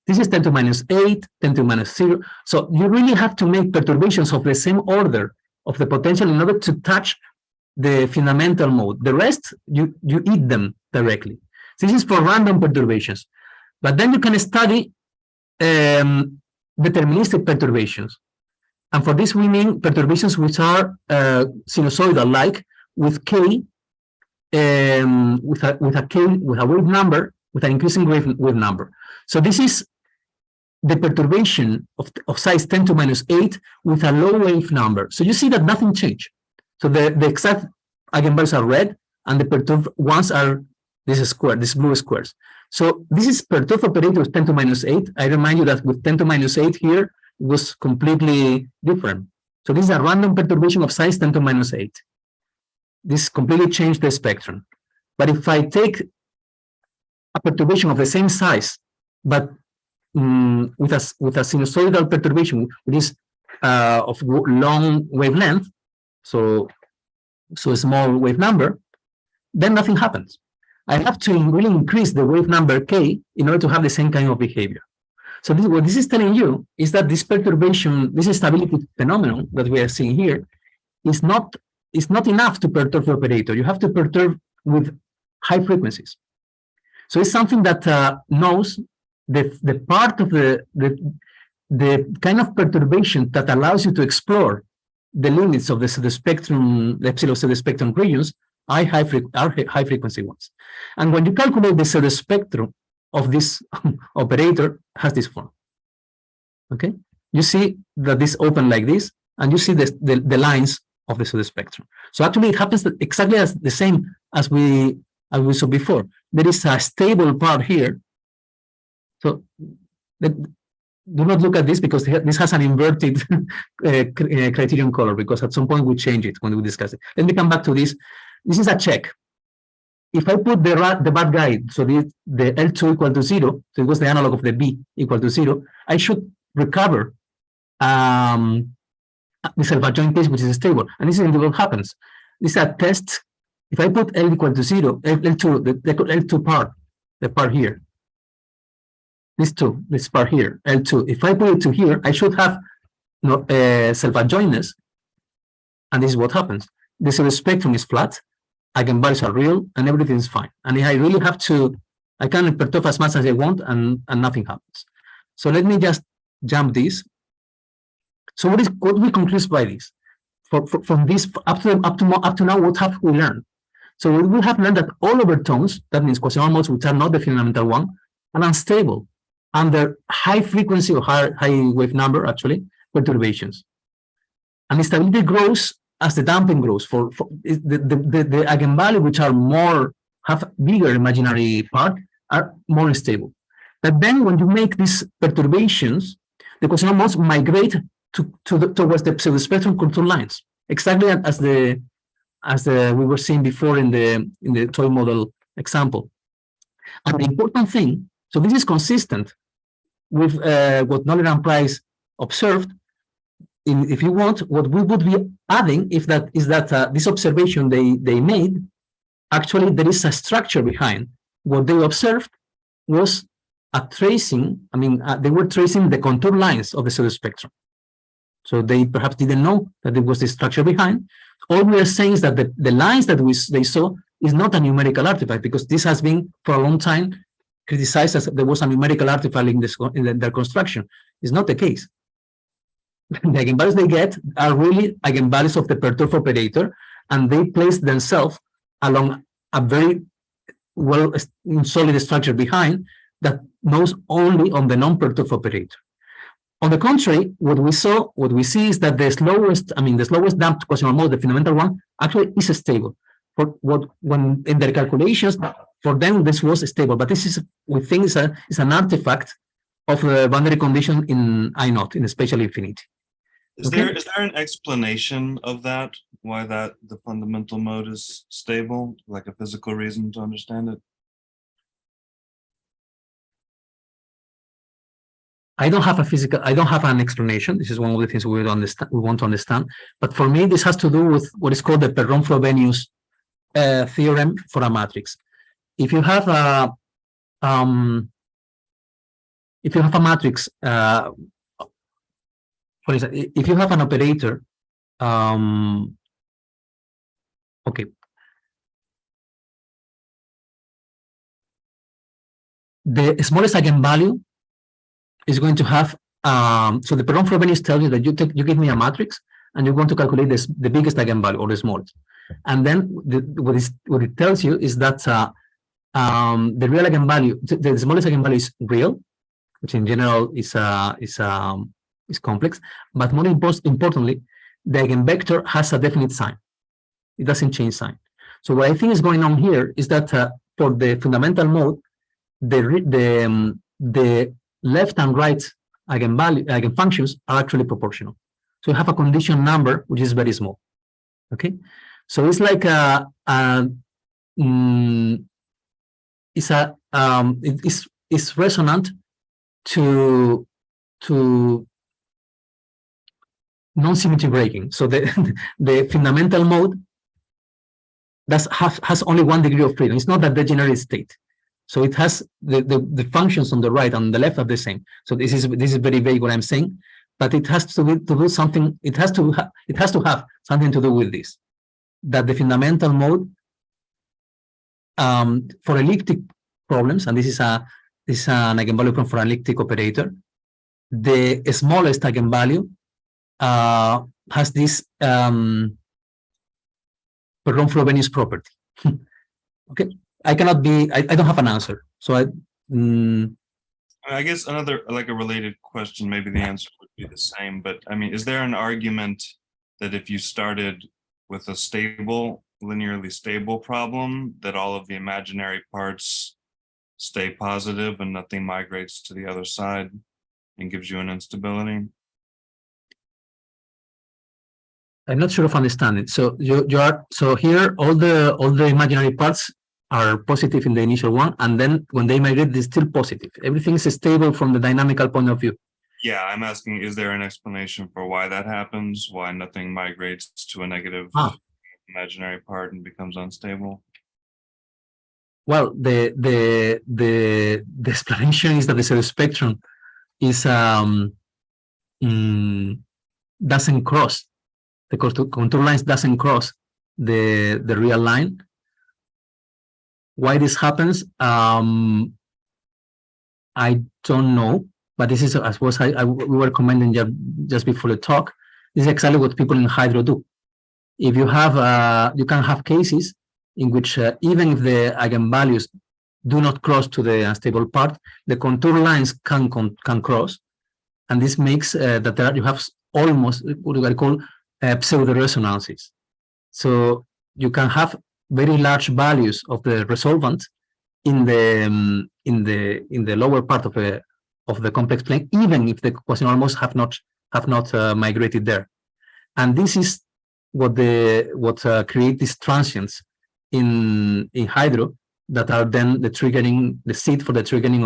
This is 10 to minus 8, 10 to minus 0. So you really have to make perturbations of the same order of the potential in order to touch the fundamental mode. The rest, you eat them directly. This is for random perturbations. But then you can study deterministic perturbations. And for this, we mean perturbations which are sinusoidal-like with K, with a wave number, with an increasing wave number. So this is the perturbation of size 10 to minus 8 with a low wave number. So you see that nothing changed. So the exact eigenvalues are red, and the perturbed ones are these blue squares. So this is perturbed operator with 10 to minus 8. I remind you that with 10 to minus 8 here, it was completely different. So this is a random perturbation of size 10 to minus 8. This completely changed the spectrum. But if I take a perturbation of the same size, but with a sinusoidal perturbation, which is of long wavelength, so a small wave number, then nothing happens. I have to really increase the wave number K in order to have the same kind of behavior. So what this is telling you is that this perturbation, this instability phenomenon that we are seeing here is not enough to perturb the operator. You have to perturb with high frequencies. So it's something that knows the part of the kind of perturbation that allows you to explore the limits of the spectrum, the epsilon pseudospectrum regions, are high frequency ones. And when you calculate the pseudospectrum of this operator, has this form. Okay, you see that this open like this, and you see the lines of the pseudospectrum. So actually, it happens exactly as the same as we saw before. There is a stable part here. So do not look at this because this has an inverted criterion color, because at some point we change it when we discuss it. Let me come back to this. This is a check. If I put the bad guy, so the L2 equal to 0, so it was the analog of the B equal to 0, I should recover the self-adjoint case, which is stable. And this is what happens. This is a test. If I put L equal to 0, L2, the L2 part, the part here, this part here, L2, if I put it to here, I should have self-adjointness, and this is what happens. The spectrum is flat, eigenvalues are real, and everything is fine. And if I really have to, I can perturb as much as I want, and nothing happens. So let me just jump this. So what we conclude by this? From this up to now, what have we learned? So we have learned that all overtones, that means quasi-normal modes, which are not the fundamental one, are unstable under high frequency or high wave number, actually, perturbations. And instability grows as the damping grows. For the eigenvalue, which are more have bigger imaginary part are more stable. But then when you make these perturbations, the quasi-normals migrate towards the pseudospectrum contour lines, exactly as we were seeing before in the toy model example. And the important thing, so this is consistent with what Nollert and Price observed. If you want, what we would be adding is that this observation they made, actually there is a structure behind. What they observed was a tracing. I mean, they were tracing the contour lines of the pseudospectrum. So they perhaps didn't know that there was this structure behind. All we are saying is that the lines that they saw is not a numerical artifact, because this has been for a long time criticized as there was a numerical artifact in their construction. It's not the case. The eigenvalues they get are really eigenvalues of the perturb operator, and they place themselves along a very well solid structure behind that knows only on the non-perturb operator. On the contrary, what we see is that the slowest damped quasi-normal, the fundamental one, actually is stable. When in their calculations, for them this was stable, but this is, we think, is an artifact of the boundary condition in I0, in the spatial infinity. Is there an explanation of that? Why the fundamental mode is stable, like a physical reason to understand it? I don't have an explanation. This is one of the things we want to understand. But for me, this has to do with what is called the Perron-Frobenius theorem for a matrix. If you have a matrix, for example, if you have an operator, okay, the smallest eigenvalue is going to have, so the Perron-Frobenius tells you that you give me a matrix and you want to calculate the biggest eigenvalue or the smallest. And then what it tells you is that the real eigenvalue, the smallest eigenvalue is real, which in general is complex, but more importantly, the eigenvector has a definite sign. It doesn't change sign. So what I think is going on here is that for the fundamental mode, the left and right eigenfunctions are actually proportional. So you have a condition number which is very small. Okay, so it's like it's resonant to non-symmetry breaking. So the fundamental mode has only 1 degree of freedom. It's not a degenerate state. So it has the functions on the right and the left are the same. So this is very vague what I'm saying, but it has to do something. It has to have something to do with this. That the fundamental mode for elliptic problems, and this is an eigenvalue problem for an elliptic operator, the smallest eigenvalue has this Perron-Frobenius property. Okay, I don't have an answer. So I guess another, like a related question, maybe the answer would be the same, but I mean, is there an argument that if you started with a stable, linearly stable problem, that all of the imaginary parts stay positive and nothing migrates to the other side and gives you an instability? I'm not sure of understanding. So so here all the imaginary parts are positive in the initial one, and then when they migrate, they're still positive. Everything is stable from the dynamical point of view. Yeah, I'm asking, is there an explanation for why that happens? Why nothing migrates to a negative imaginary part and becomes unstable? Well, the explanation is that the pseudospectrum is doesn't cross the contour lines, doesn't cross the real line. Why this happens, I don't know, but this is, as was we were commenting just before the talk. This is exactly what people in hydro do. If you have, you can have cases in which even if the eigenvalues do not cross to the unstable part, the contour lines can cross, and this makes that you have almost what I call pseudo resonances. So you can have very large values of the resolvent in the lower part of the complex plane, even if the quasi-normals have not migrated there. And this is what create these transients in hydro that are then the seed for the triggering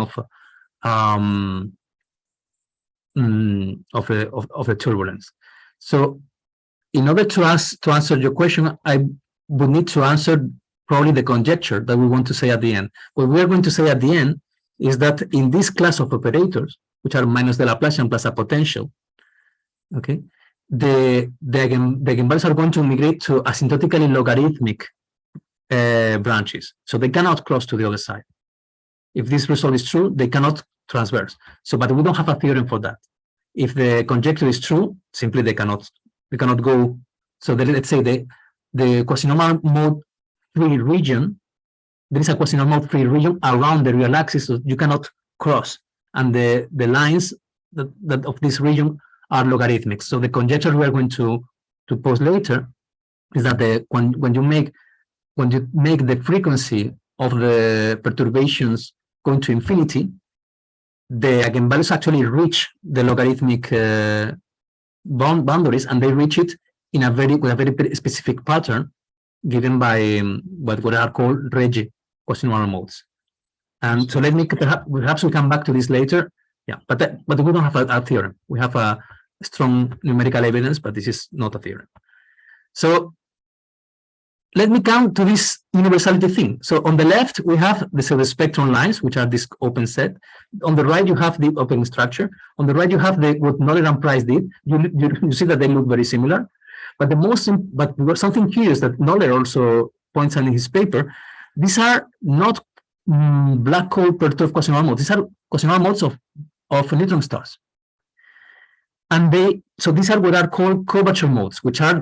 of the turbulence. So in order to answer your question, I would need to answer probably the conjecture that we want to say at the end. What we are going to say at the end is that in this class of operators, which are minus the Laplacian plus a potential, okay, the eigenvalues are going to migrate to asymptotically logarithmic branches. So they cannot cross to the other side. If this result is true, they cannot transverse. So, but we don't have a theorem for that. If the conjecture is true, simply they cannot go. So let's say the quasi-normal mode free region, there is a quasi-normal free region around the real axis, so you cannot cross. And the lines that of this region are logarithmic. So the conjecture we are going to pose later is that when you make the frequency of the perturbations going to infinity, the eigenvalues actually reach the logarithmic boundaries, and they reach it in with a very specific pattern given by what are called Regge quasi-normal modes. And so perhaps we come back to this later. Yeah, but we don't have a theorem. We have a strong numerical evidence, but this is not a theorem. So let me come to this universality thing. So on the left, we have the pseudospectrum lines, which are this open set. On the right, you have the open structure. On the right, you have what Nollert and Price did. You see that they look very similar. But something curious that Nollert also points out in his paper, these are not black hole perturbed quasi-normal modes. These are quasi-normal modes of neutron stars. And these are what are called curvature modes, which are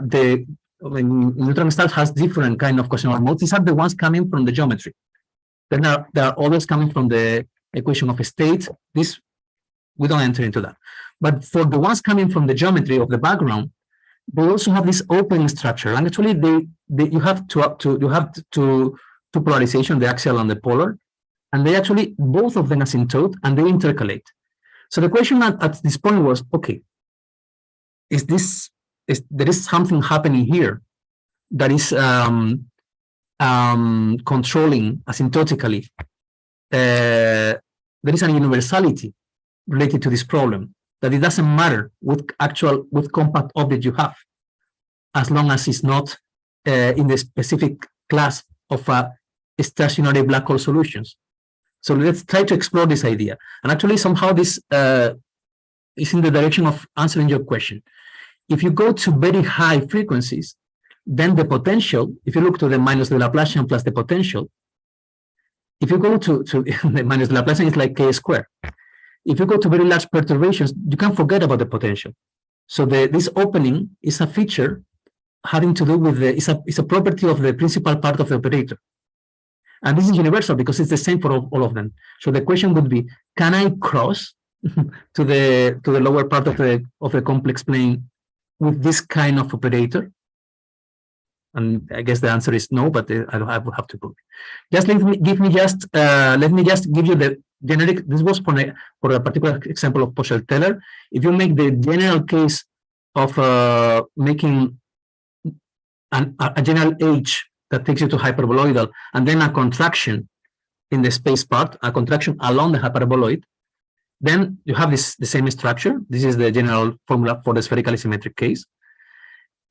neutron stars has different kind of quasi-normal modes. These are the ones coming from the geometry. Then there are others coming from the equation of states. This, we don't enter into that. But for the ones coming from the geometry of the background, they also have this open structure. And actually, you have two polarization, the axial and the polar, and they actually both of them asymptote and they intercalate. So the question at this point was, okay, there is something happening here that is controlling asymptotically. There is a universality related to this problem, that it doesn't matter with compact object you have, as long as it's not in the specific class of stationary black hole solutions. So let's try to explore this idea. And actually, somehow this is in the direction of answering your question. If you go to very high frequencies, then the potential, if you look to the minus the Laplacian plus the potential, if you go to the minus the Laplacian, it's like k squared. If you go to very large perturbations, you can forget about the potential. So this opening is a feature having to do with it's a property of the principal part of the operator. And this is universal because it's the same for all of them. So the question would be, can I cross to the lower part of the complex plane with this kind of operator? And I guess the answer is no, but I will have to prove it. Just let me just give you the generic. This was for a particular example of Poschel-Teller. If you make the general case of making a general H that takes you to hyperboloidal, and then a contraction in the space part, a contraction along the hyperboloid, then you have the same structure. This is the general formula for the spherical symmetric case.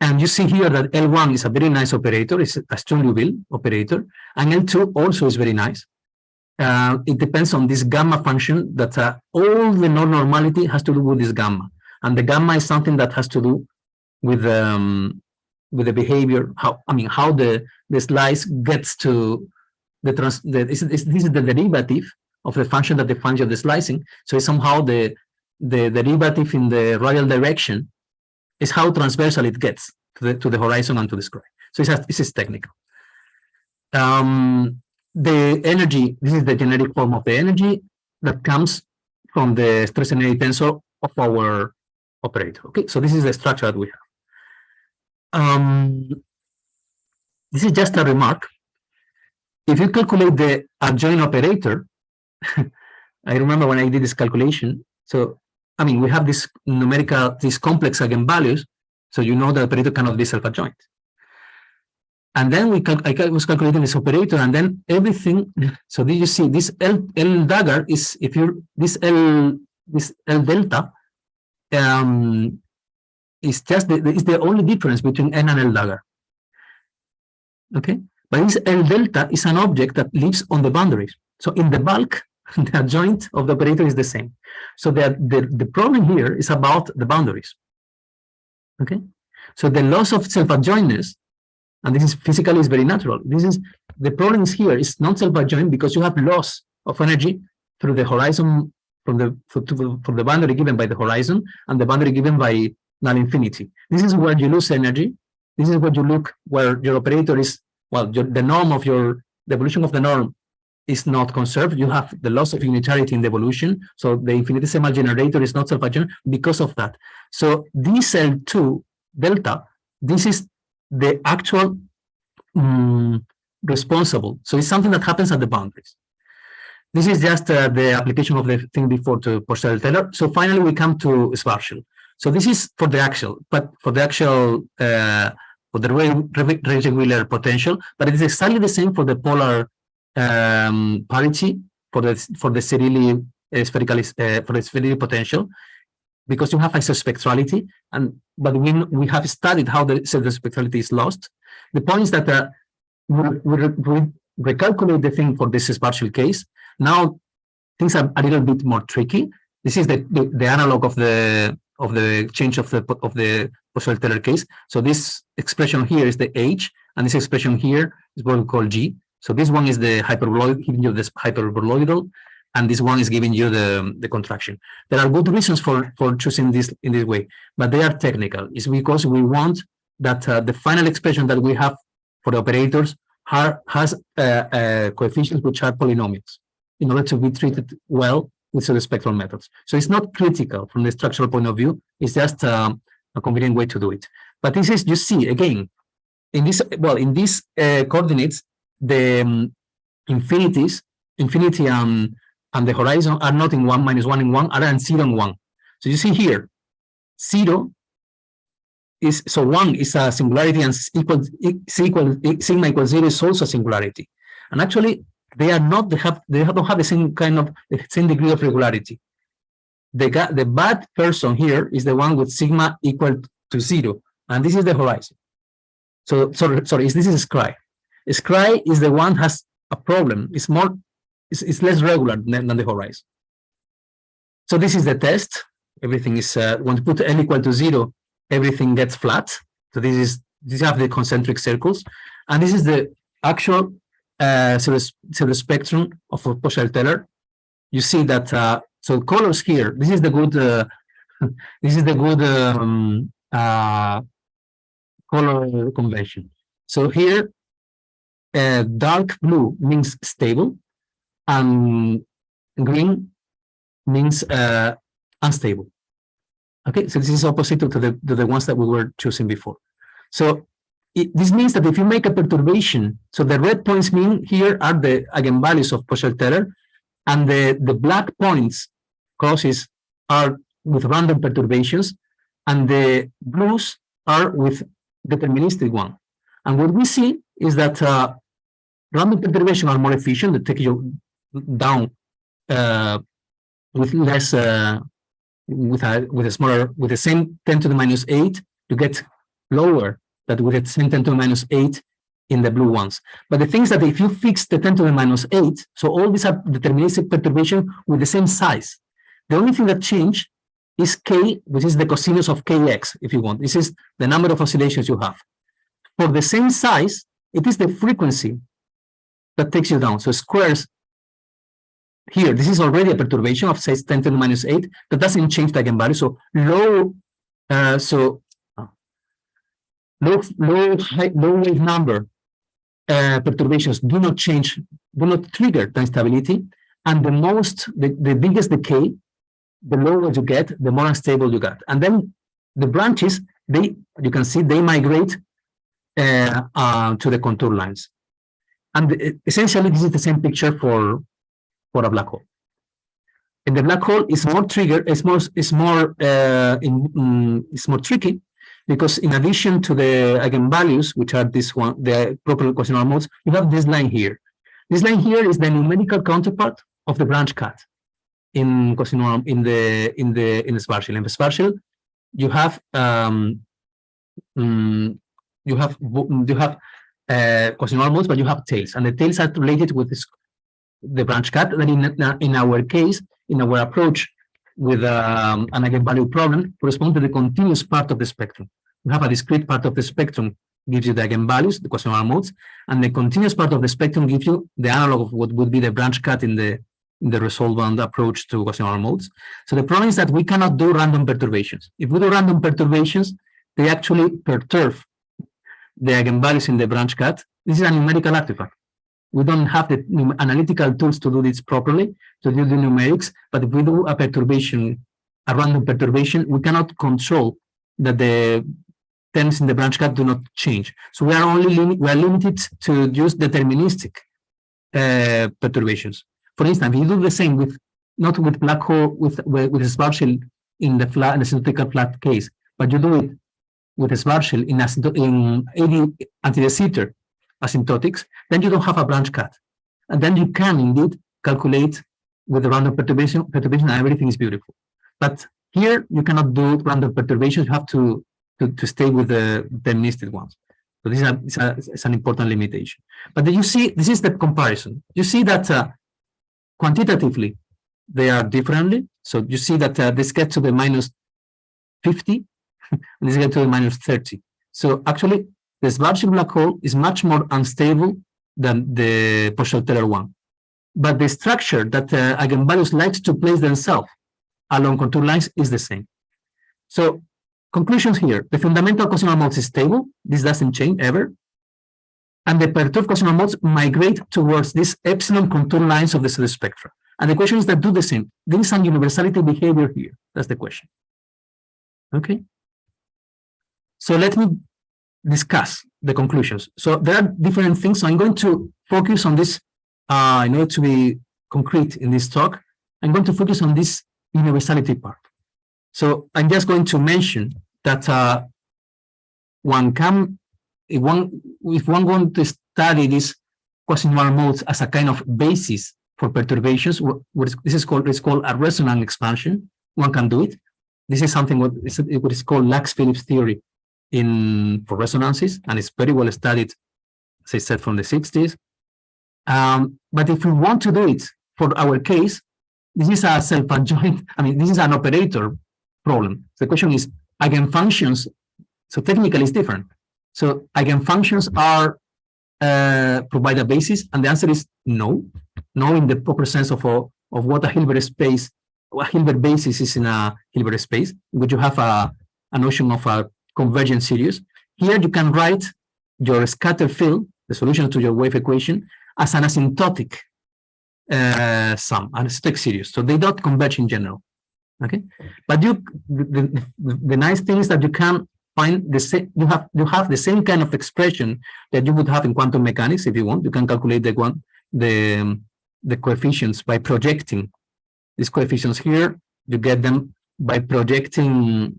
And you see here that L1 is a very nice operator, it's a Sturm-Liouville operator, and L2 also is very nice. It depends on this gamma function that all the non-normality has to do with this gamma. And the gamma is something that has to do with the behavior, how the slice gets to this is the derivative of the function that defines the slicing. So it's somehow the derivative in the radial direction is how transversal it gets to the horizon and to the sky. So this is technical. The energy, this is the generic form of the energy that comes from the stress energy tensor of our operator. Okay, so this is the structure that we have. This is just a remark if you calculate the adjoint operator, I remember when I did this calculation. So, I mean, we have this numerical, these complex eigenvalues. So you know the operator cannot be self-adjoint. And then I was calculating this operator, and then everything. So did you see this L dagger is, if you this L delta is just is the only difference between N and L dagger. Okay, but this L delta is an object that lives on the boundaries. So in the bulk, the adjoint of the operator is the same. So the problem here is about the boundaries. Okay, so the loss of self-adjointness, and this is physically is very natural. This is the problem is here is not self-adjoint because you have loss of energy through the horizon from the boundary given by the horizon and the boundary given by null infinity. This is where you lose energy. This is where you look where your operator is, well, the norm of the evolution of the norm is not conserved. You have the loss of unitarity in the evolution. So the infinitesimal generator is not self-adjoint because of that. So this L2 delta, this is the actual responsible. So it's something that happens at the boundaries. This is just the application of the thing before to Purcell-Taylor. So finally, we come to Schwarzschild. So this is for the axial, but for the actual, for the regular potential, but it is exactly the same for the polar parity for the Cyrilli for the spherical potential, because you have isospectrality, but we have studied how the pseudospectrality is lost. The point is that we recalculate the thing for this Schwarzschild case. Now things are a little bit more tricky. This is the analog of the change of the Purcell-Taylor case. So this expression here is the H, and this expression here is what we call G. So this one is the hyperboloidal, giving you this hyperboloidal, and this one is giving you the contraction. There are good reasons for choosing this in this way, but they are technical. It's because we want that the final expression that we have for the operators has coefficients which are polynomials in order to be treated well with pseudospectral methods. So it's not critical from the structural point of view. It's just a convenient way to do it. But this is, you see, again, in this, well, in these coordinates, the infinity and the horizon are not in 1, -1 in 1, are in 0 and 1. So you see here, 0 is, so 1 is a singularity, and sigma equals 0 is also a singularity. And actually, they are not, they don't have the same kind of, the same degree of regularity. The bad person here is the one with sigma equal to 0, and this is the horizon. So, sorry, this is Scry. Scry is the one has a problem. It's more, it's less regular than the horizon. So this is the test. Everything is, when you put L equal to 0, everything gets flat. So these have the concentric circles. And this is the actual spectrum of Purcell-Taylor. You see that, so colors here, this is the good, color convention. So here, dark blue means stable, and green means unstable. Okay, so this is opposite to the ones that we were choosing before. So this means that if you make a perturbation, so the red points mean here are the eigenvalues of Purcell-Taylor, and the black points, crosses, are with random perturbations, and the blues are with deterministic one. And what we see is that random perturbations are more efficient. They take you down with less, with a smaller, with the same 10 to the minus 8, you get lower than with the same 10 to the minus 8 in the blue ones. But the thing is that if you fix the 10 to the minus 8, so all these are deterministic perturbation with the same size. The only thing that changed is K, which is the cosinus of Kx, if you want. This is the number of oscillations you have. For the same size, it is the frequency that takes you down. So squares here, this is already a perturbation of size 10 to the minus 8 that doesn't change the eigenvalue. So low wave number perturbations do not change, do not trigger the instability, and the biggest decay, the lower you get, the more unstable you get. And then the branches, you can see they migrate to the contour lines. And essentially, this is the same picture for a black hole. In the black hole, it's more triggered. It's more tricky, because in addition to the eigenvalues, which are this one, the proper quasi-normal modes, you have this line here. This line here is the numerical counterpart of the branch cut in quasi-normal in the Schwarzschild. In the Schwarzschild, you have quasi-normal modes, but you have tails, and the tails are related with the branch cut. That in our case, in our approach with an eigenvalue problem, correspond to the continuous part of the spectrum. You have a discrete part of the spectrum, gives you the eigenvalues, the quasi-normal modes, and the continuous part of the spectrum gives you the analog of what would be the branch cut in the resolvent approach to quasi-normal modes. So the problem is that we cannot do random perturbations. If we do random perturbations, they actually perturb the eigenvalues in the branch cut. This is a numerical artifact. We don't have the analytical tools to do this properly, to do the numerics, but if we do a perturbation, a random perturbation, we cannot control that the terms in the branch cut do not change. So we are limited to use deterministic perturbations. For instance, if you do the same with, not with black hole, with Schwarzschild in the asymptotical flat case, but you do it with a Schwarzschild in anti-de Sitter asymptotics, then you don't have a branch cut. And then you can indeed calculate with the random perturbation and everything is beautiful. But here you cannot do random perturbations, you have to stay with the deterministic ones. So this is an important limitation. But then you see, this is the comparison. You see that quantitatively they are differently. So you see that this gets to the minus 50 and this gets to the minus 30. So actually, the Schwarzschild black hole is much more unstable than the Poisson-Teller one. But the structure that eigenvalues like to place themselves along contour lines is the same. So conclusions here, the fundamental quasi-normal mode is stable. This doesn't change ever. And the perturbed quasi-normal modes migrate towards these epsilon contour lines of the pseudospectra. And the question is that do the same. There is some universality behavior here. That's the question. Okay. So let me discuss the conclusions. So there are different things. So I'm going to focus on this in order to be concrete in this talk. I'm going to focus on this universality part. So I'm just going to mention that one can, if one wants to study these quasi-normal modes as a kind of basis for perturbations, this is called a resonant expansion. One can do it. This is something what is called Lax-Phillips theory for resonances, and it's very well studied, as I said, from the 60s. But if we want to do it for our case, this is a self-adjoint, I mean, this is an operator problem. The question is eigenfunctions, so technically it's different. So eigenfunctions are provide a basis, and the answer is no. No in the proper sense of what a Hilbert space, what Hilbert basis is in a Hilbert space, in which you have a notion of a convergent series. Here you can write your scatter field, the solution to your wave equation, as an asymptotic sum, an asymptotic series. So they don't converge in general. Okay, but the nice thing is that you can find the same. You have the same kind of expression that you would have in quantum mechanics if you want. You can calculate the coefficients by projecting these coefficients here. You get them by projecting.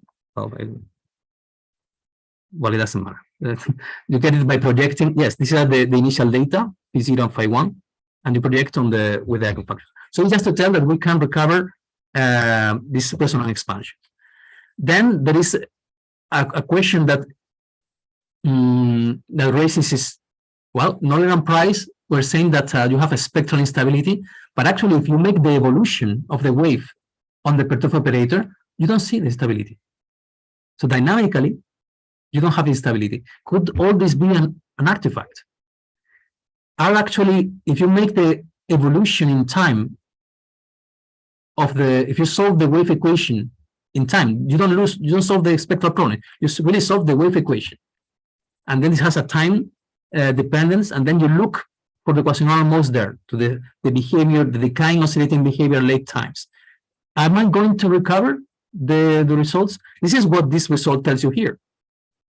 Well, it doesn't matter. You get it by projecting. Yes, these are the initial data, P0 and phi1, and you project on with the eigenfunction. So it's just to tell that we can recover this resonant expansion. Then there is a question that raises is, well, Nollert and Price were saying that you have a spectral instability, but actually if you make the evolution of the wave on the perturb operator, you don't see the stability. So dynamically, you don't have instability. Could all this be an artifact? Actually, if you make the evolution in time if you solve the wave equation in time, you don't solve the spectral problem. You really solve the wave equation. And then it has a time dependence, and then you look for the quasi-normal modes there, to the behavior, the decline oscillating behavior late times. Am I going to recover the results? This is what this result tells you here.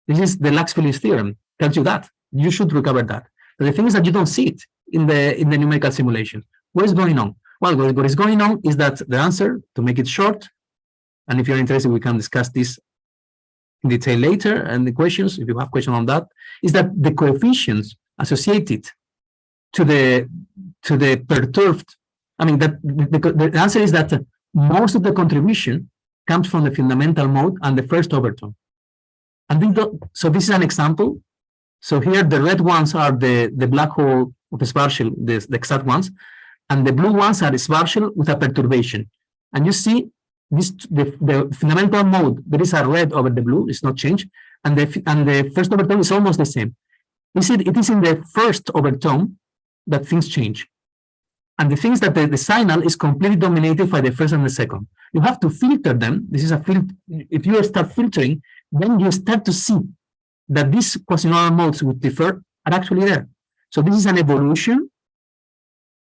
This is the Lax-Phillips theorem, tells you that. You should recover that. But the thing is that you don't see it in the numerical simulation. What is going on? Well, what is going on is that the answer, to make it short, and if you're interested, we can discuss this in detail later, and the questions, if you have questions on that, is that the coefficients associated to the perturbed, I mean, that the answer is that most of the contribution comes from the fundamental mode and the first overtone. And so this is an example. So here the red ones are the black hole of Schwarzschild, the exact ones, and the blue ones are Schwarzschild with a perturbation. And you see this the fundamental mode, there is a red over the blue, it's not changed, and the first overtone is almost the same. It is in the first overtone that things change. And the things that the signal is completely dominated by the first and the second. You have to filter them. This is a filter. If you start filtering, then you start to see that these quasi-normal modes would differ are actually there. So this is an evolution.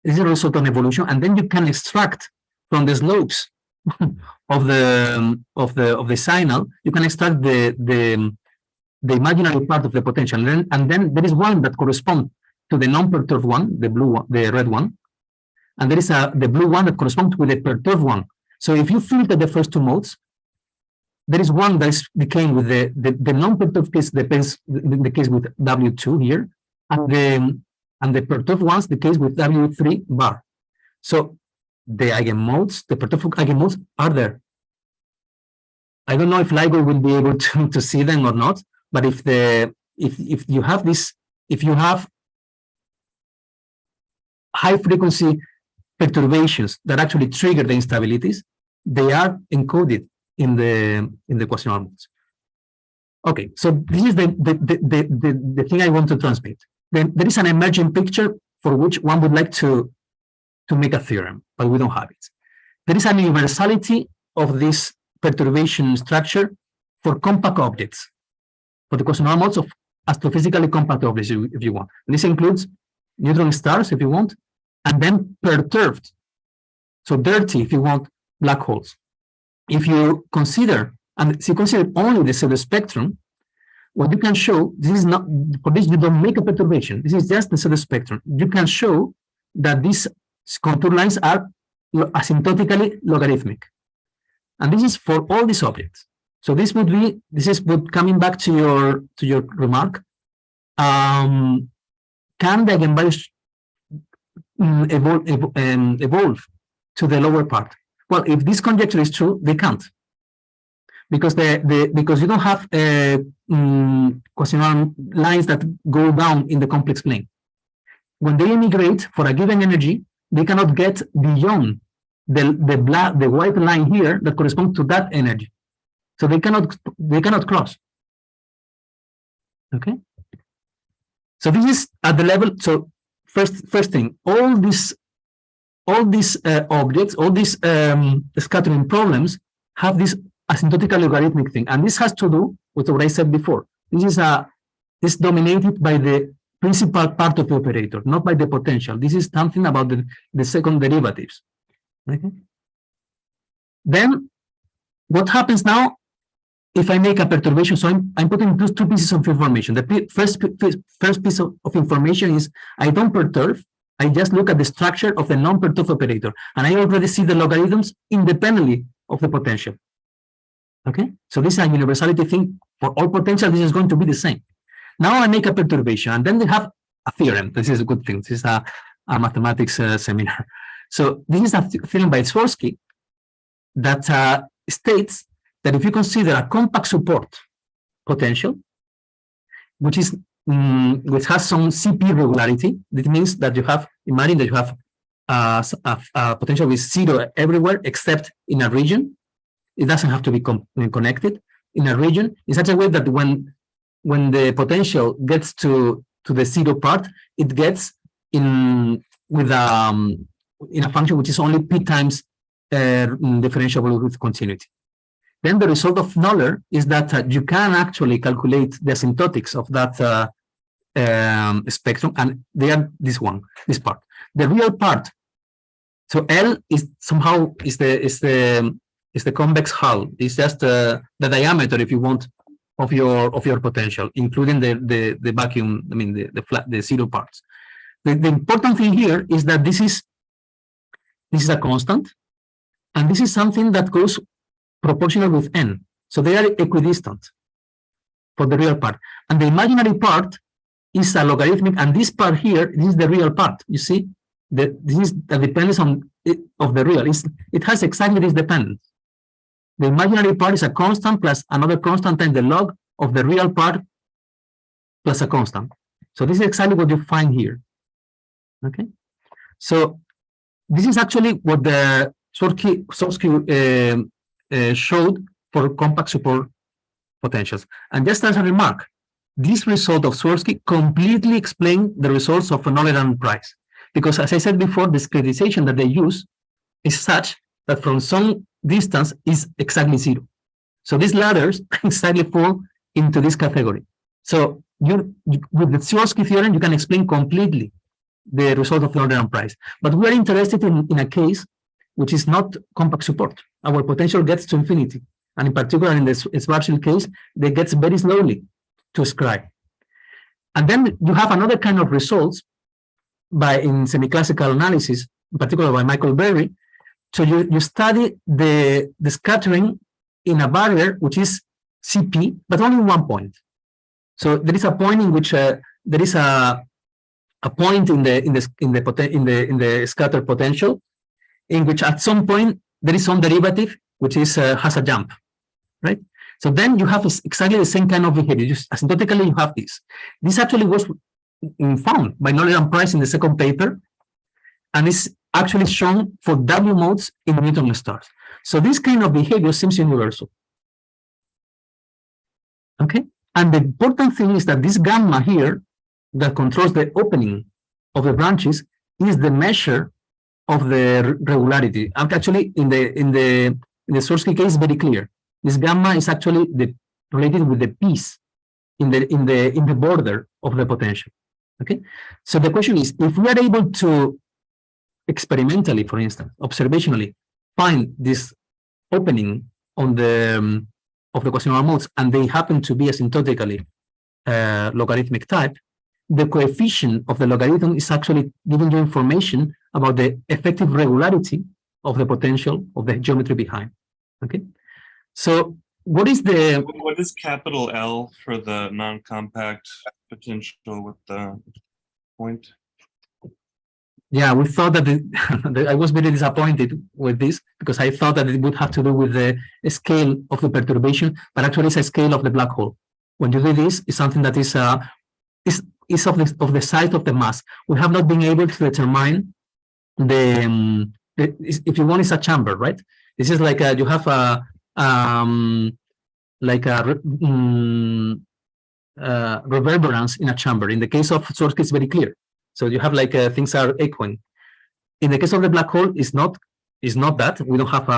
This is a result of an evolution, and then you can extract from the slopes of the signal. You can extract the imaginary part of the potential, and then there is one that corresponds to the non-perturbed one, the blue one, the red one, and there is the blue one that corresponds with the perturbed one. So if you filter the first two modes, there is one that is decaying with the non-perturbed case, the case with W2 here, and the perturbed ones, the case with W3 bar. So the eigenmodes, the perturbed eigenmodes are there. I don't know if LIGO will be able to see them or not, but if you have this, if you have high frequency perturbations that actually trigger the instabilities, they are encoded in the quasi-normals. Okay, so this is the thing I want to transmit. Then there is an emerging picture for which one would like to make a theorem, but we don't have it. There is an universality of this perturbation structure for compact objects, for the quasi-normals of astrophysically compact objects, if you want. And this includes neutron stars, if you want, and then perturbed, so dirty, if you want, black holes. If you consider, and if you consider only the pseudospectrum, what you can show, this is not, for this you don't make a perturbation, this is just the pseudospectrum. You can show that these contour lines are asymptotically logarithmic. And this is for all these objects. So this would be, coming back to your remark, can the eigenvalues evolve to the lower part? Well, if this conjecture is true, they can't, because because you don't have quasi-normal lines that go down in the complex plane. When they emigrate for a given energy, they cannot get beyond the white line here that corresponds to that energy. So they cannot cross. Okay. So this is at the level. So first thing, all these objects, all these scattering problems have this asymptotical logarithmic thing, and this has to do with what I said before. This is dominated by the principal part of the operator, not by the potential. This is something about the second derivatives. Okay. Then what happens now if I make a perturbation? So I'm putting those two pieces of information. The first piece of information is I don't perturb. I just look at the structure of the non-perturbed operator, and I already see the logarithms independently of the potential. Okay, so this is a universality thing for all potential. This is going to be the same. Now I make a perturbation, and then they have a theorem. This is a good thing. This is a mathematics seminar. So this is a theorem by Swarzschild that states that if you consider a compact support potential, which has some CP regularity, that means that you have, imagine that you have a potential with zero everywhere except in a region. It doesn't have to be connected in a region in such a way that when the potential gets to the zero part, it gets in a function which is only p times differentiable with continuity. Then the result of Nollert is that you can actually calculate the asymptotics of that spectrum, and they are this part. The real part, so L is somehow is the convex hull. It's just the diameter, if you want, your potential, including the vacuum. I mean the zero parts. The important thing here is that this is a constant, and this is something that goes proportional with n. So they are equidistant for the real part, and the imaginary part is a logarithmic, and this part here, this is the real part. You see, that this is the dependence of the real. It has exactly this dependence. The imaginary part is a constant plus another constant times the log of the real part plus a constant. So this is exactly what you find here. Okay, so this is actually what the Schwarzschild showed for compact support potentials. And just as a remark, this result of Schwarzschild completely explains the results of Nollert and Price, because as I said before, the discretization that they use is such that from some distance is exactly zero. So these ladders exactly fall into this category. So with the Schwarzschild theorem, you can explain completely the result of Nollert and Price. But we are interested in a case which is not compact support. Our potential gets to infinity. And in particular, in the Schwarzschild case, they gets very slowly to ascribe. And then you have another kind of results in semi-classical analysis, in particular by Michael Berry. So you study the scattering in a barrier which is CP, but only 1 point. So there is a point in which there is a point in the scatter potential in which at some point there is some derivative which has a jump, right? So then you have exactly the same kind of behavior. Just asymptotically, you have this. This actually was found by Nollert and Price in the second paper, and is actually shown for W modes in neutron stars. So this kind of behavior seems universal. Okay, and the important thing is that this gamma here that controls the opening of the branches is the measure of the regularity. And actually, in the Schwarzschild case, very clear. This gamma is actually related with the piece in the border of the potential. Okay, so the question is, if we are able to experimentally, for instance, observationally, find this opening on the of the quasi-normal modes, and they happen to be asymptotically logarithmic type, the coefficient of the logarithm is actually giving you information about the effective regularity of the potential of the geometry behind. Okay, so what is capital L for the non-compact potential with the point? Yeah, we thought that I was very disappointed with this because I thought that it would have to do with the scale of the perturbation, but actually it's a scale of the black hole. When you do this, it's something that is of the size of the mass. We have not been able to determine if you want, it's a chamber, right? This is like you have reverberance in a chamber. In the case of Schwarzschild, it's very clear. So you have like things are echoing. In the case of the black hole, it's not that. We don't have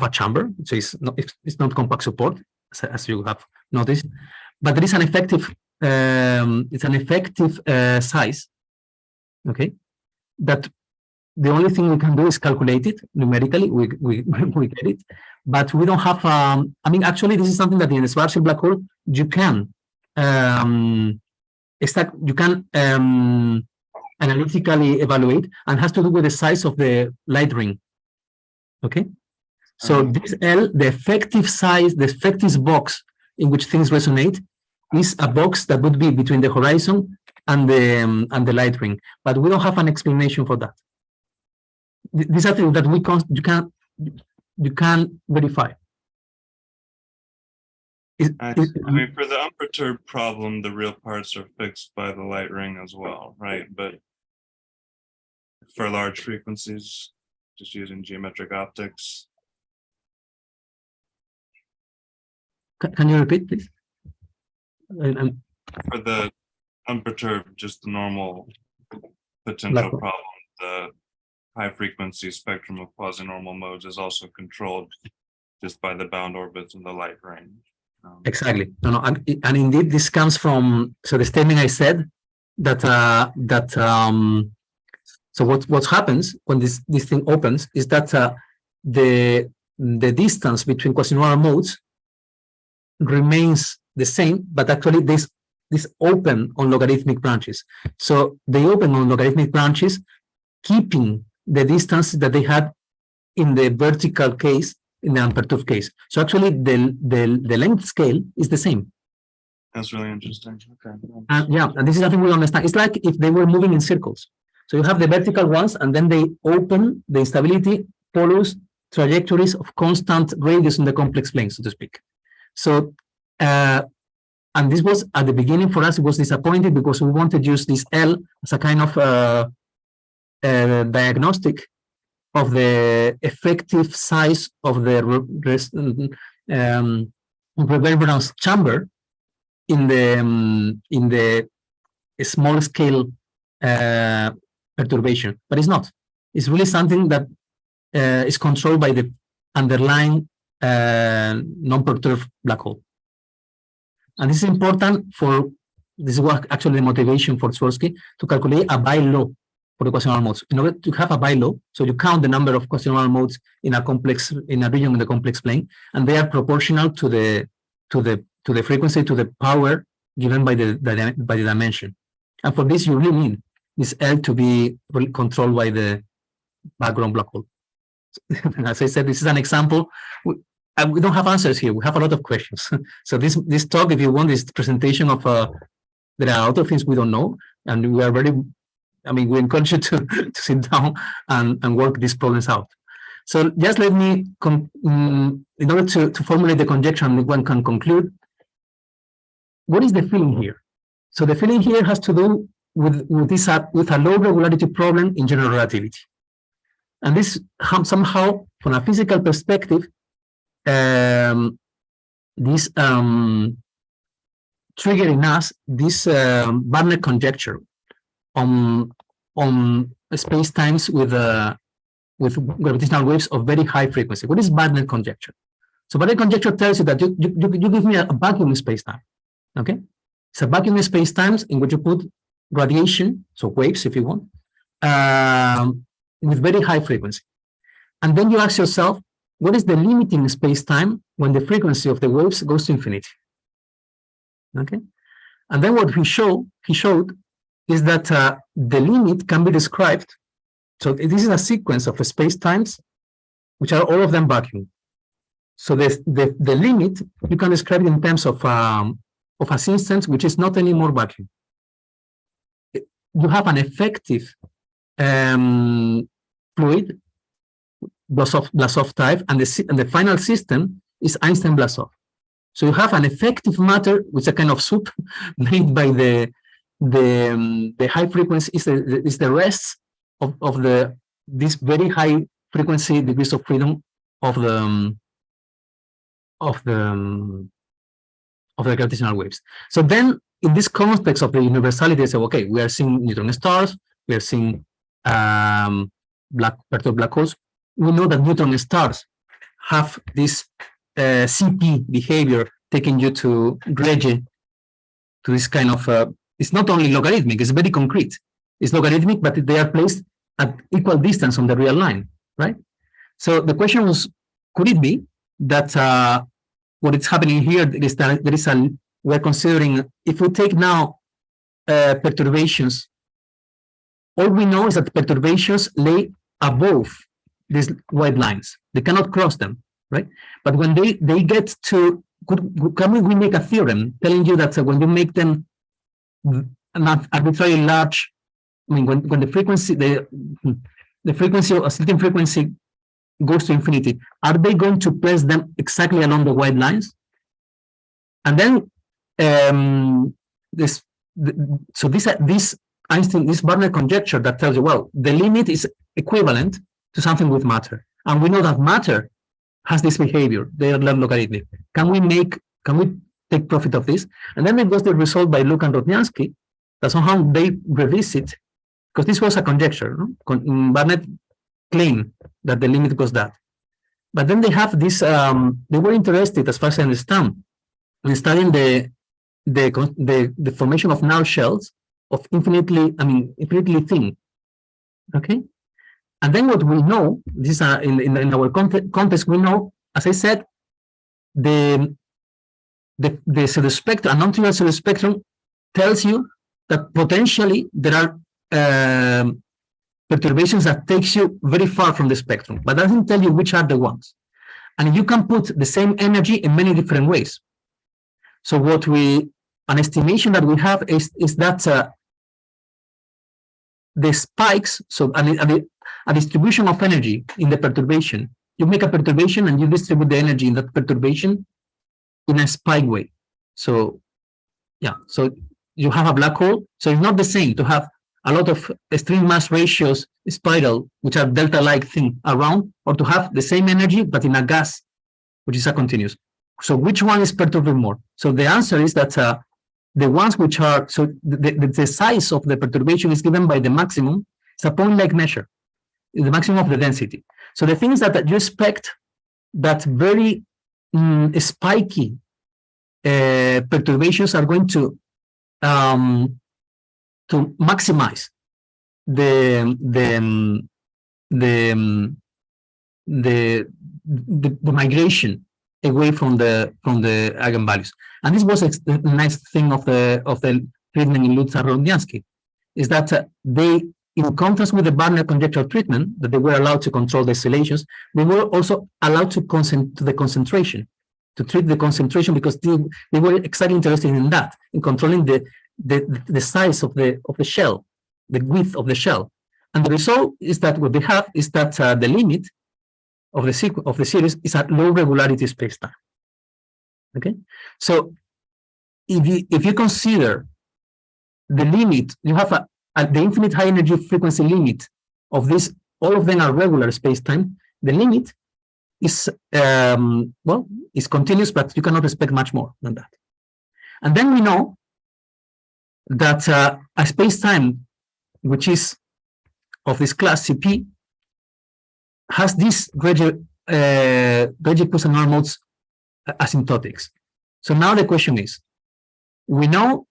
a chamber, so it's not compact support, as you have noticed. But there is an effective size. Okay, that the only thing we can do is calculate it numerically. We get it, but we don't have. I mean, actually, this is something that in the Schwarzschild black hole you can. You can analytically evaluate, and has to do with the size of the light ring. Okay, so this L, the effective size, the effective box in which things resonate, is a box that would be between the horizon and the light ring, but we don't have an explanation for that. These are things that you can verify. I mean, for the unperturbed problem, the real parts are fixed by the light ring as well, right? But for large frequencies, just using geometric optics. Can you repeat, please? For the unperturbed, just the normal potential problem, the high frequency spectrum of quasi-normal modes is also controlled just by the bound orbits in the light ring. Exactly. No, and indeed, this comes from the statement I said that so what happens when this thing opens is that the distance between quasi-normal modes remains the same, but actually this open on logarithmic branches. So they open on logarithmic branches, keeping the distance that they had in the vertical case, in the unperturbed case. So actually the length scale is the same. That's really interesting. Okay. Yeah, and this is something we understand. It's like if they were moving in circles. So you have the vertical ones, and then they open, the instability follows trajectories of constant radius in the complex plane, so to speak. So, and this was at the beginning for us, it was disappointing because we wanted to use this L as a kind of diagnostic of the effective size of the reverberance chamber in the small scale perturbation, but it's not. It's really something that is controlled by the underlying non-perturbed black hole. And this is important for, this is what actually the motivation for Schwarzschild to calculate a bi-law for the quasi-normal modes. In order to have a bi-law, so you count the number of quasi-normal modes in a complex, in a region in the complex plane, and they are proportional to the frequency, to the power given by the dimension. And for this, you really need this L to be controlled by the background black hole. As I said, this is an example. We don't have answers here. We have a lot of questions. So this talk, if you want, this presentation of there are a lot of things we don't know, and we are very, I mean, we encourage you to sit down and work these problems out. So just let me, in order to formulate the conjecture and one can conclude, what is the feeling here? So the feeling here has to do with a low regularity problem in general relativity. And this somehow, from a physical perspective, this triggering us this Barnett conjecture on spacetimes with gravitational waves of very high frequency. What is Barnett conjecture? So Barnett conjecture tells you that you give me a vacuum spacetime. Okay, it's a vacuum spacetimes in which you put radiation, so waves if you want, with very high frequency. And then you ask yourself, what is the limiting space-time when the frequency of the waves goes to infinity? Okay, and then what he showed is that the limit can be described. So this is a sequence of space-times, which are all of them vacuum. So the limit you can describe it in terms of a instance which is not anymore vacuum. You have an effective fluid, Blasov type, and the final system is Einstein-Blasov. So you have an effective matter, which is a kind of soup made by the high frequency is the rest of this very high frequency degrees of freedom of the gravitational waves. So then, in this context of the universality, they say, okay, we are seeing neutron stars, we are seeing perturbed black holes. We know that neutron stars have this CP behavior, taking you to Regge, to this kind of, it's not only logarithmic, it's very concrete. It's logarithmic, but they are placed at equal distance on the real line, right? So the question was, could it be that what is happening here is that we're considering, if we take now perturbations, all we know is that perturbations lay above these white lines. They cannot cross them, right? But when they get to, can we make a theorem telling you that when you make them not arbitrarily large, I mean, when the frequency, the frequency of a certain frequency goes to infinity, are they going to place them exactly along the white lines? And then this Einstein, this Barnett conjecture that tells you, well, the limit is equivalent to something with matter, and we know that matter has this behavior. They are logarithmic. Can we take profit of this? And then it was the result by Luke and Rodniansky that somehow they revisit, because this was a conjecture. No? Barnett claimed that the limit was that, but then they have this. They were interested, as far as I understand, in studying the formation of null shells of infinitely thin. Okay, and then what we know, this is in our context, we know, as I said, the the pseudospectrum, a non-trivial pseudospectrum tells you that potentially there are perturbations that takes you very far from the spectrum, but doesn't tell you which are the ones. And you can put the same energy in many different ways. So an estimation that we have is that the spikes, so a distribution of energy in the perturbation, you make a perturbation and you distribute the energy in that perturbation in a spike way. So yeah, so you have a black hole. So it's not the same to have a lot of extreme mass ratios spiral, which are delta-like thing around, or to have the same energy but in a gas, which is a continuous. So which one is perturbing more? So the answer is that the ones which are, so the size of the perturbation is given by the maximum. It's a point-like measure, the maximum of the density. So the thing is that you expect that very spiky perturbations are going to maximize the migration away from the eigenvalues. And this was the nice thing of the treatment in Lutz and Rodniansky, is that they, in contrast with the Barner conjecture treatment, that they were allowed to control the oscillations, they were also allowed to treat the concentration, because they were exactly interested in that, in controlling the size of the shell, the width of the shell. And the result is that what they have is that the limit of the series is at low regularity spacetime. Okay, so if you consider the limit, you have the infinite high energy frequency limit of this, all of them are regular spacetime. The limit is is continuous, but you cannot expect much more than that. And then we know that a spacetime which is of this class CP has this Regge quasi-normal modes asymptotics. So now the question is, we know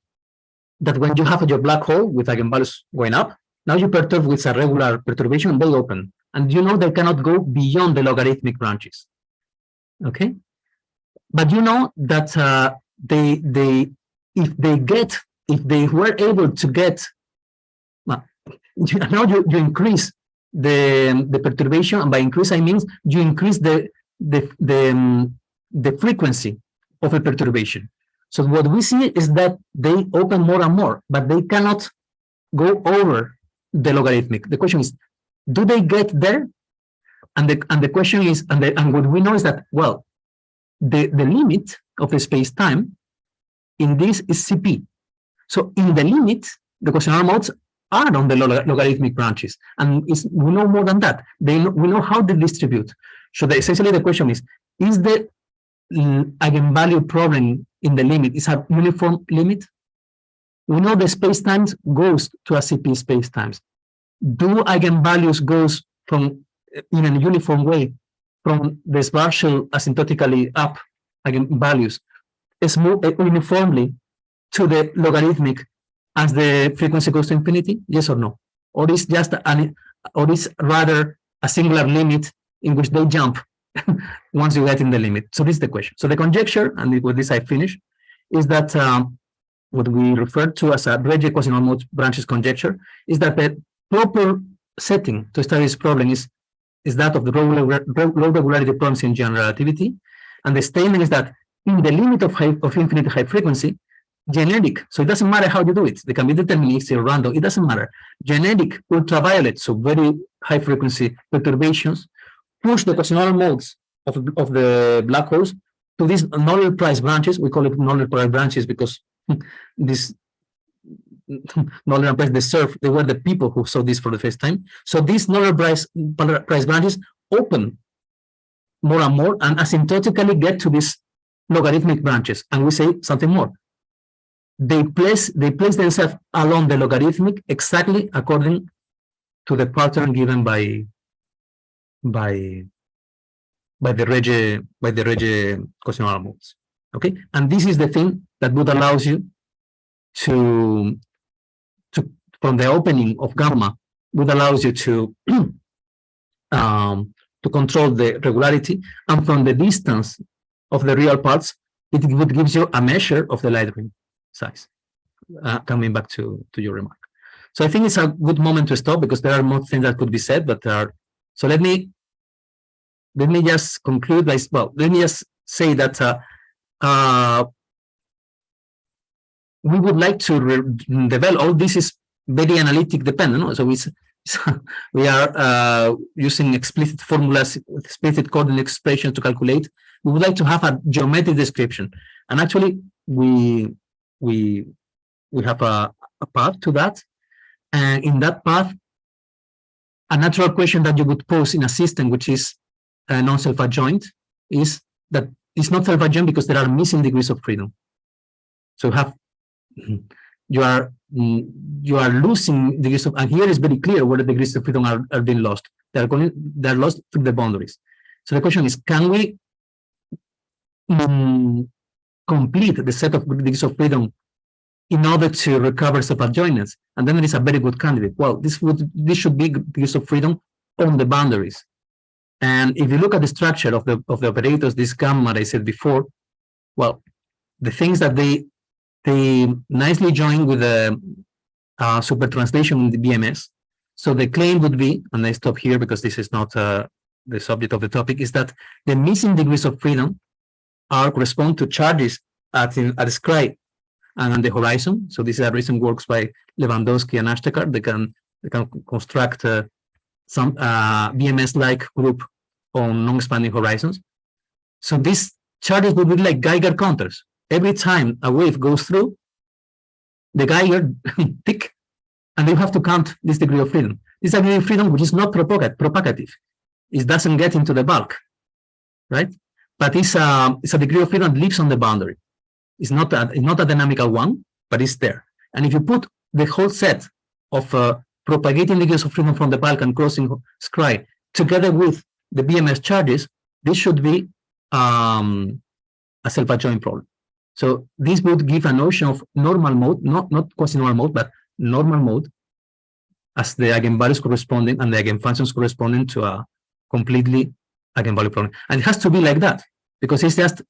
that when you have your black hole with eigenvalues going up, now you perturb with a regular perturbation and they open, and you know they cannot go beyond the logarithmic branches. Okay, but you know that if they were able to get, now you increase the perturbation, and by increase I mean you increase the frequency of a perturbation. So what we see is that they open more and more, but they cannot go over the logarithmic. The question is, do they get there? And the question is, and what we know is that, well, the limit of the space-time in this is CP. So in the limit, the quasi-normal modes are on the logarithmic branches, and we know more than that. We know how they distribute. So essentially the question is the eigenvalue problem in the limit is a uniform limit? We know the spacetimes goes to a CP spacetimes. Do eigenvalues goes from in a uniform way from the Schwarzschild asymptotically up eigenvalues is moved uniformly to the logarithmic as the frequency goes to infinity? Yes or no? Or is just or is rather a singular limit in which they jump once you get in the limit? So this is the question. So the conjecture, and with this I finish, is that what we refer to as a Regge quasi-normal branches conjecture is that the proper setting to study this problem is that of the low regularity problems in general relativity. And the statement is that in the limit of infinite high frequency, generic, so it doesn't matter how you do it, they can be deterministic or random, it doesn't matter. Generic ultraviolet, so very high frequency perturbations, push the quasi-normal modes of the black holes to these Nollert Price branches. We call it Nollert Price branches because this Nollert and Price, they were the people who saw this for the first time. So these Nollert Price branches open more and more and asymptotically get to these logarithmic branches. And we say something more. They place themselves along the logarithmic exactly according to the pattern given by the Regge quasi-normal modes. Okay, and this is the thing that would allow you to from the opening of gamma would allows you to control the regularity, and from the distance of the real parts it would gives you a measure of the light ring size. Coming back to your remark. So I think it's a good moment to stop because there are more things that could be said, but there are. So let me just conclude by, well, let me just say that we would like to develop, all this is very analytic dependent, no? So we are using explicit formulas, explicit coordinate expressions to calculate. We would like to have a geometric description, and actually we have a path to that, and in that path, a natural question that you would pose in a system which is non-selfadjoint is that it's not self-adjoint because there are missing degrees of freedom. So you are losing degrees of, and here is very clear where the degrees of freedom are being lost. They're lost through the boundaries. So the question is, can we complete the set of degrees of freedom in order to recover self-adjointness? And then there is a very good candidate. Well, this should be degrees of freedom on the boundaries. And if you look at the structure of the operators, this gamma that I said before, well, the things that they nicely join with the super translation in the BMS. So the claim would be, and I stop here because this is not the subject of the topic, is that the missing degrees of freedom correspond to charges at the sky and on the horizon. So this is a recent works by Lewandowski and Ashtekar. They can construct some BMS-like group on non-expanding horizons. So these charges would be like Geiger counters. Every time a wave goes through, the Geiger tick, and you have to count this degree of freedom. This degree of freedom, which is not propagative, it doesn't get into the bulk, right? But it's a degree of freedom that lives on the boundary. It's not a dynamical one, but it's there. And if you put the whole set of propagating degrees of freedom from the bulk and crossing sky together with the BMS charges, this should be a self-adjoint problem. So this would give a notion of normal mode, not quasi-normal mode, but normal mode, as the eigenvalues corresponding and the eigenfunctions corresponding to a completely eigenvalue problem. And it has to be like that, because it's just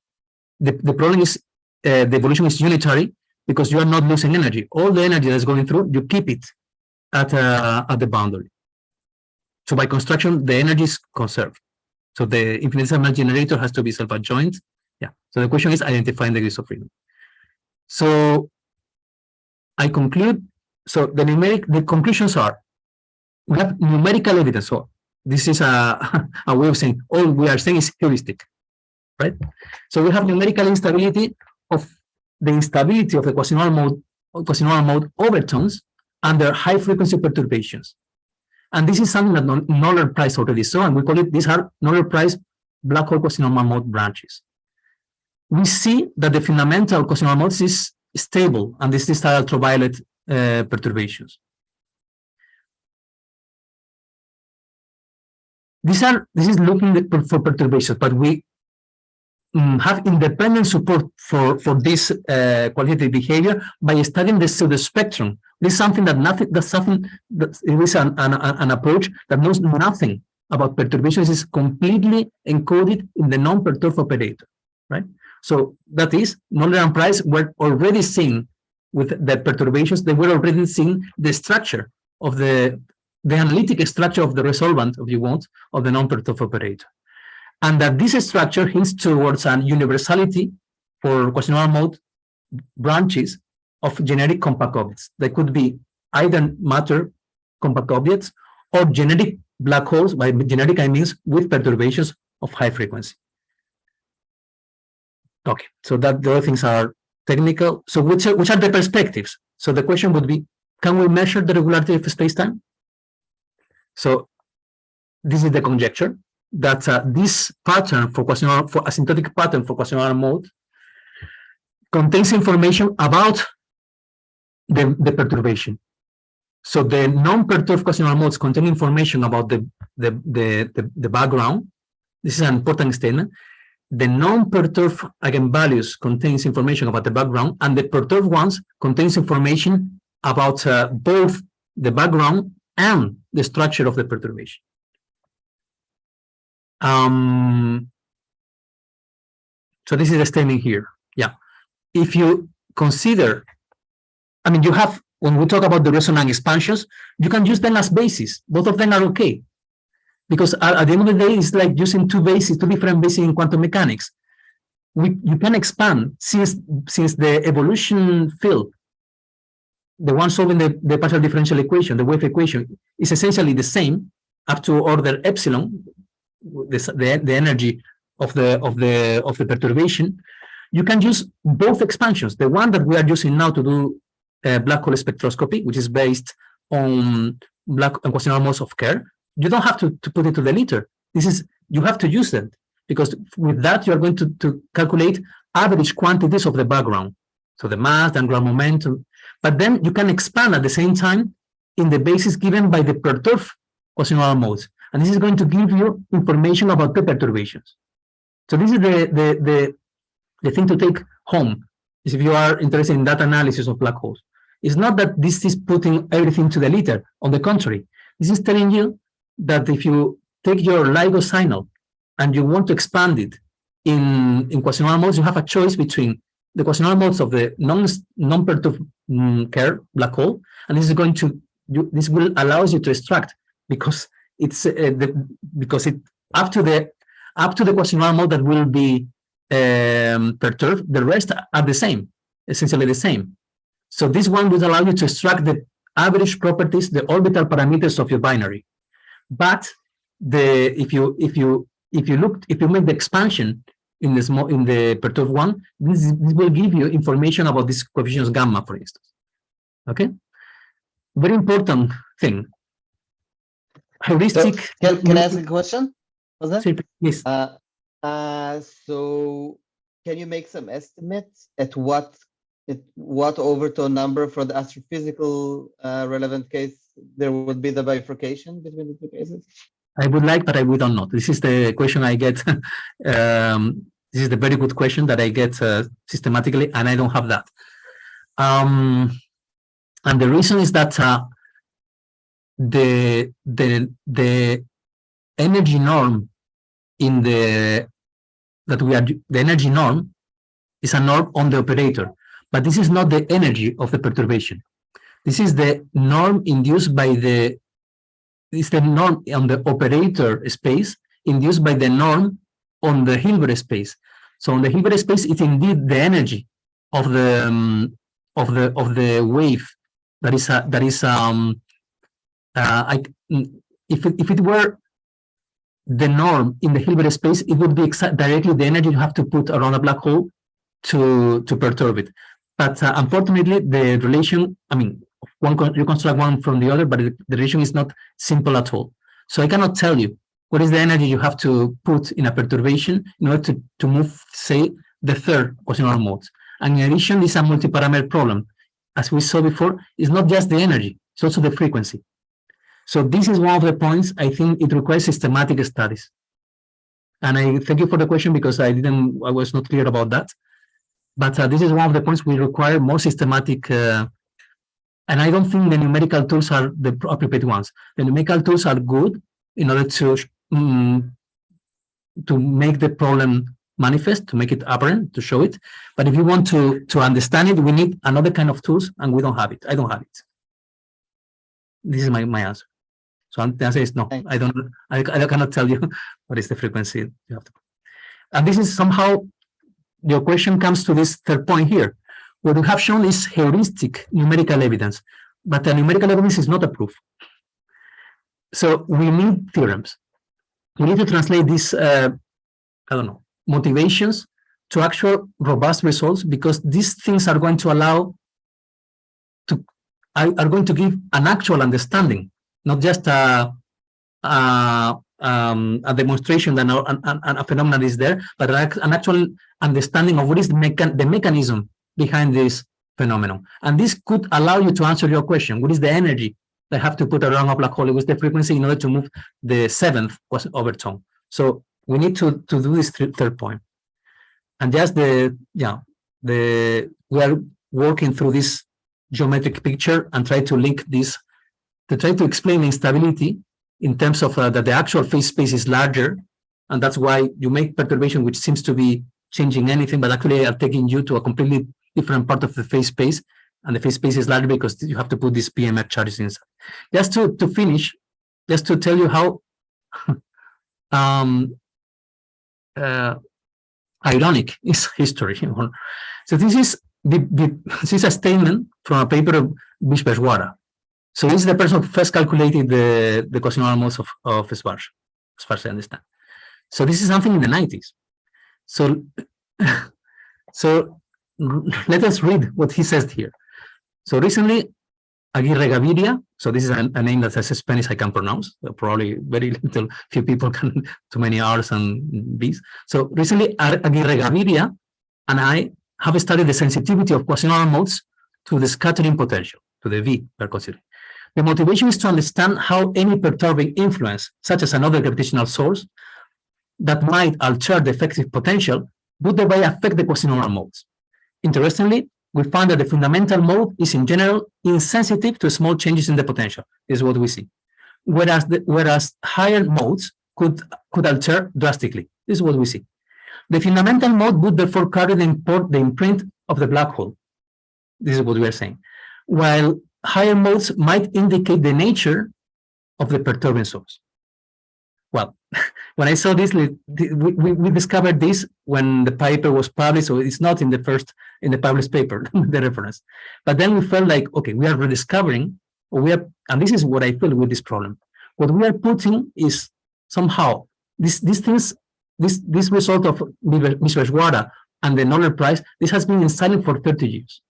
the problem is the evolution is unitary because you are not losing energy. All the energy that's going through, you keep it at the boundary. So by construction, the energy is conserved. So the infinitesimal generator has to be self-adjoint. Yeah. So the question is identifying degrees of freedom. So I conclude. So the conclusions are: we have numerical evidence. So this is a way of saying all we are saying is heuristic, right? So we have numerical instability of the instability of the quasi-normal mode overtones under high frequency perturbations. And this is something that Nollert Price already saw, and we call it, these are Nollert Price black hole quasi-normal mode branches. We see that the fundamental quasi-normal mode is stable, and this is ultraviolet perturbations. This is looking for perturbations, but we have independent support for this qualitative behavior by studying the pseudospectrum. This is something that it is an approach that knows nothing about perturbations. Is completely encoded in the non-perturbed operator, right? So that is, Nollert and Price were already seeing with the perturbations. They were already seeing the structure of the analytic structure of the resolvent, if you want, of the non-perturbed operator. And that this structure hints towards an universality for quasi-normal mode branches of generic compact objects. They could be either matter compact objects or generic black holes. By generic, I mean with perturbations of high frequency. Okay, so that the other things are technical. So which are the perspectives? So the question would be, can we measure the regularity of spacetime? So this is the conjecture that this pattern for asymptotic pattern for quasi-normal mode contains information about the perturbation. So the non-perturbed quasi-normal modes contain information about the background. This is an important statement. The non-perturbed eigenvalues contains information about the background, and the perturbed ones contains information about both the background and the structure of the perturbation. So this is the statement here. Yeah. If you consider, I mean, you have, when we talk about the resonant expansions, you can use them as bases. Both of them are okay. Because at the end of the day, it's like using two different bases in quantum mechanics. You can expand since the evolution field, the one solving the partial differential equation, the wave equation, is essentially the same up to order epsilon, the energy of the perturbation. You can use both expansions. The one that we are using now to do black hole spectroscopy, which is based on quasi-normals of Kerr. You don't have to put it to the liter. You have to use them, because with that you are going to calculate average quantities of the background, so the mass, the angular momentum. But then you can expand at the same time in the basis given by the perturbed quasi-normal modes, and this is going to give you information about the perturbations. So this is the thing to take home, is if you are interested in data analysis of black holes. It's not that this is putting everything to the liter. On the contrary, this is telling you that if you take your LIGO signal and you want to expand it in quasi-normal modes, you have a choice between the quasi-normal modes of the non-perturbed Kerr black hole, and this will allow you to extract, because it's up to the quasi-normal mode that will be perturbed. The rest are the same, essentially the same. So this one will allow you to extract the average properties, the orbital parameters of your binary. But if you make the expansion in the perturbed one, this will give you information about these coefficients gamma, for instance. Okay, very important thing. Heuristic. So can I ask a question? Please. So can you make some estimates at what overtone number for the astrophysical relevant case there would be the bifurcation between the two cases? I would like, but I would not. This is the question I get. This is the very good question that I get systematically, and I don't have that. And the reason is that the energy norm the energy norm is a norm on the operator, but this is not the energy of the perturbation. This is the norm induced by the norm on the operator space induced by the norm on the Hilbert space. So on the Hilbert space, it's indeed the energy of the wave if it were the norm in the Hilbert space, it would be directly the energy you have to put around a black hole to perturb it. But unfortunately, the relation, I mean, you construct one from the other, but the relation is not simple at all. So I cannot tell you what is the energy you have to put in a perturbation in order to move, say, the third quasi-normal mode. And in addition, this is a multi-parameter problem. As we saw before, it's not just the energy, it's also the frequency. So this is one of the points I think it requires systematic studies. And I thank you for the question, because I was not clear about that. But this is one of the points we require more systematic, and I don't think the numerical tools are the appropriate ones. The numerical tools are good in order to make the problem manifest, to make it apparent, to show it. But if you want to understand it, we need another kind of tools, and we don't have it. I don't have it. This is my answer. So the answer is no. I cannot tell you what is the frequency you have to. And this is somehow, your question comes to this third point here. What we have shown is heuristic numerical evidence, but the numerical evidence is not a proof. So we need theorems. We need to translate these, motivations to actual robust results, because these things are going to are going to give an actual understanding, not just a demonstration that a phenomenon is there, but an actual understanding of what is the mechanism behind this phenomenon. And this could allow you to answer your question: what is the energy that I have to put around a black hole? What's the frequency in order to move the seventh overtone? So we need to do this third point. And just we are working through this geometric picture and try to link this, to try to explain instability in terms of that the actual phase space is larger, and that's why you make perturbation which seems to be changing anything, but actually are taking you to a completely different part of the phase space. And the phase space is large because you have to put these PMF charges inside. Just to finish, just to tell you how ironic is history. So this is this is a statement from a paper of Schwarzschild. So this is the person who first calculated the quasi-normals of Schwarzschild, as far as I understand. So this is something in the 90s. So let us read what he says here. So recently, Aguirre Gaviria, so this is a name that has Spanish I can pronounce, probably very little, few people can, too many R's and B's. So recently, Aguirre Gaviria and I have studied the sensitivity of quasi-normal modes to the scattering potential, to the V we're considering. The motivation is to understand how any perturbing influence, such as another gravitational source, that might alter the effective potential, would thereby affect the quasi-normal modes. Interestingly, we find that the fundamental mode is in general insensitive to small changes in the potential, is what we see. Whereas higher modes could alter drastically, this is what we see. The fundamental mode would therefore carry the imprint of the black hole. This is what we are saying. While higher modes might indicate the nature of the perturbing source. Well, when I saw this, we discovered this when the paper was published, so it's not in the published paper, the reference. But then we felt like, okay, we are rediscovering, and this is what I feel with this problem. What we are putting is somehow these things, this result of Mr. Schwarzschild and the Nollert Price, this has been in silence for 30 years.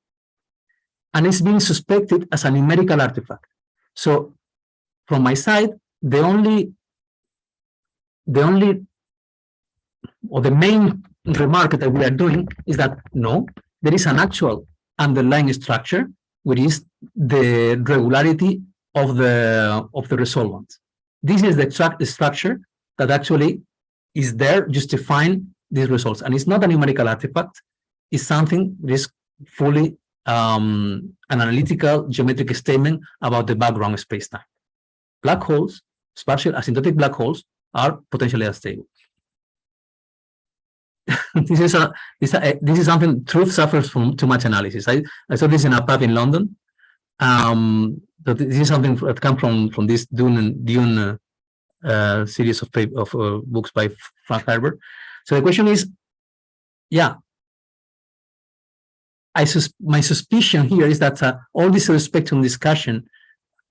And it's being suspected as a numerical artifact. So from my side, the main remark that we are doing is that no, there is an actual underlying structure, which is the regularity of the resolvent. This is the structure that actually is there justifying these results, and it's not a numerical artifact. It's something that is fully an analytical geometric statement about the background spacetime. Black holes, Schwarzschild asymptotic black holes, are potentially unstable. This is something truth suffers from too much analysis. I saw this in a pub in London. But this is something that comes from this Dune series of books by Frank Herbert. So the question is, yeah, my suspicion here is that all this spectrum discussion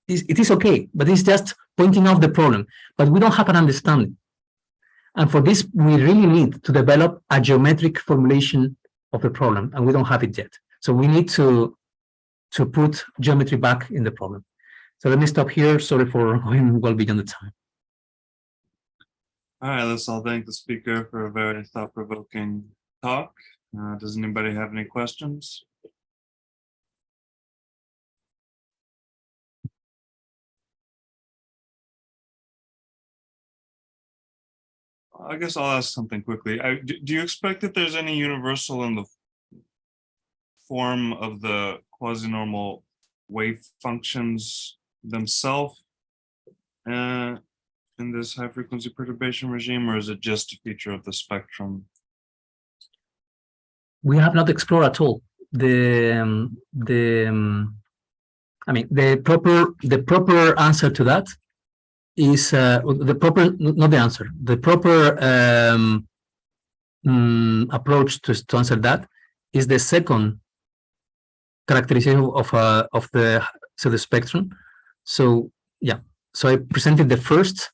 it is okay, but it's just pointing out the problem. But we don't have an understanding, and for this we really need to develop a geometric formulation of the problem, and we don't have it yet. So we need to put geometry back in the problem. So let me stop here. Sorry for going well beyond the time. All right, let's all thank the speaker for a very thought-provoking talk. Does anybody have any questions? I guess I'll ask something quickly. Do you expect that there's any universal in the form of the quasi-normal wave functions themselves in this high-frequency perturbation regime, or is it just a feature of the spectrum? We have not explored at all the proper answer to that is the proper approach to answer that is the second characterization of the pseudospectrum. So yeah, so I presented the first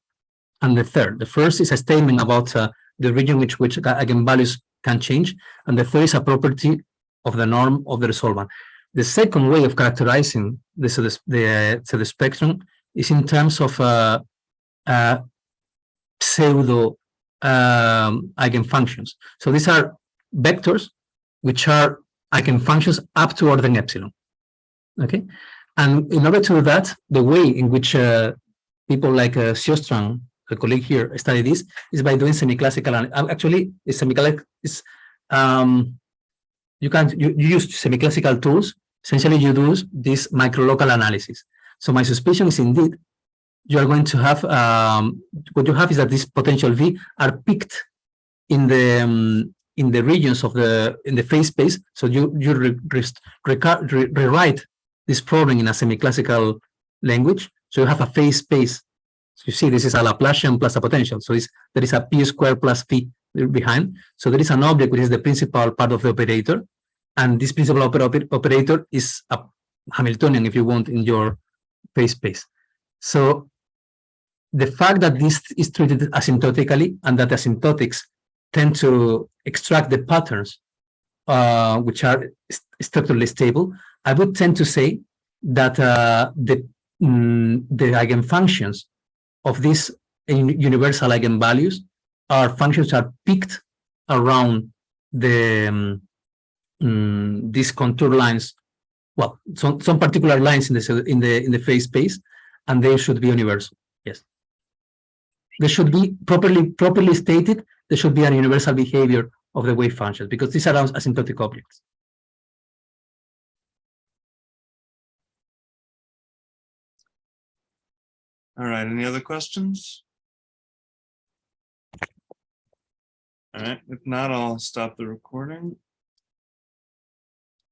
and the third. The first is a statement about the region which eigenvalues can change, and the third is a property of the norm of the resolvent. The second way of characterizing the pseudospectrum is in terms of pseudo eigenfunctions. So these are vectors which are eigenfunctions up to order epsilon. Okay, and in order to do that, the way in which people like Sjöstrand, a colleague here, study this is by doing semi-classical. Actually, it's semi-classical. You use semi-classical tools. Essentially, you do this micro-local analysis. So my suspicion is indeed you are going to have what you have is that these potential V are picked in in the regions of in the phase space. So you rewrite this problem in a semi-classical language. So you have a phase space. So you see, this is a Laplacian plus a potential. So there is a p squared plus p behind. So there is an object which is the principal part of the operator, and this principal operator is a Hamiltonian, if you want, in your phase space. So the fact that this is treated asymptotically and that asymptotics tend to extract the patterns which are structurally stable, I would tend to say that the eigenfunctions of these universal eigenvalues are functions are picked around the these contour lines. Well, some particular lines in the phase space, and they should be universal. Yes, they should be properly stated. There should be a universal behavior of the wave functions because these are asymptotic objects. All right, any other questions? All right, if not, I'll stop the recording.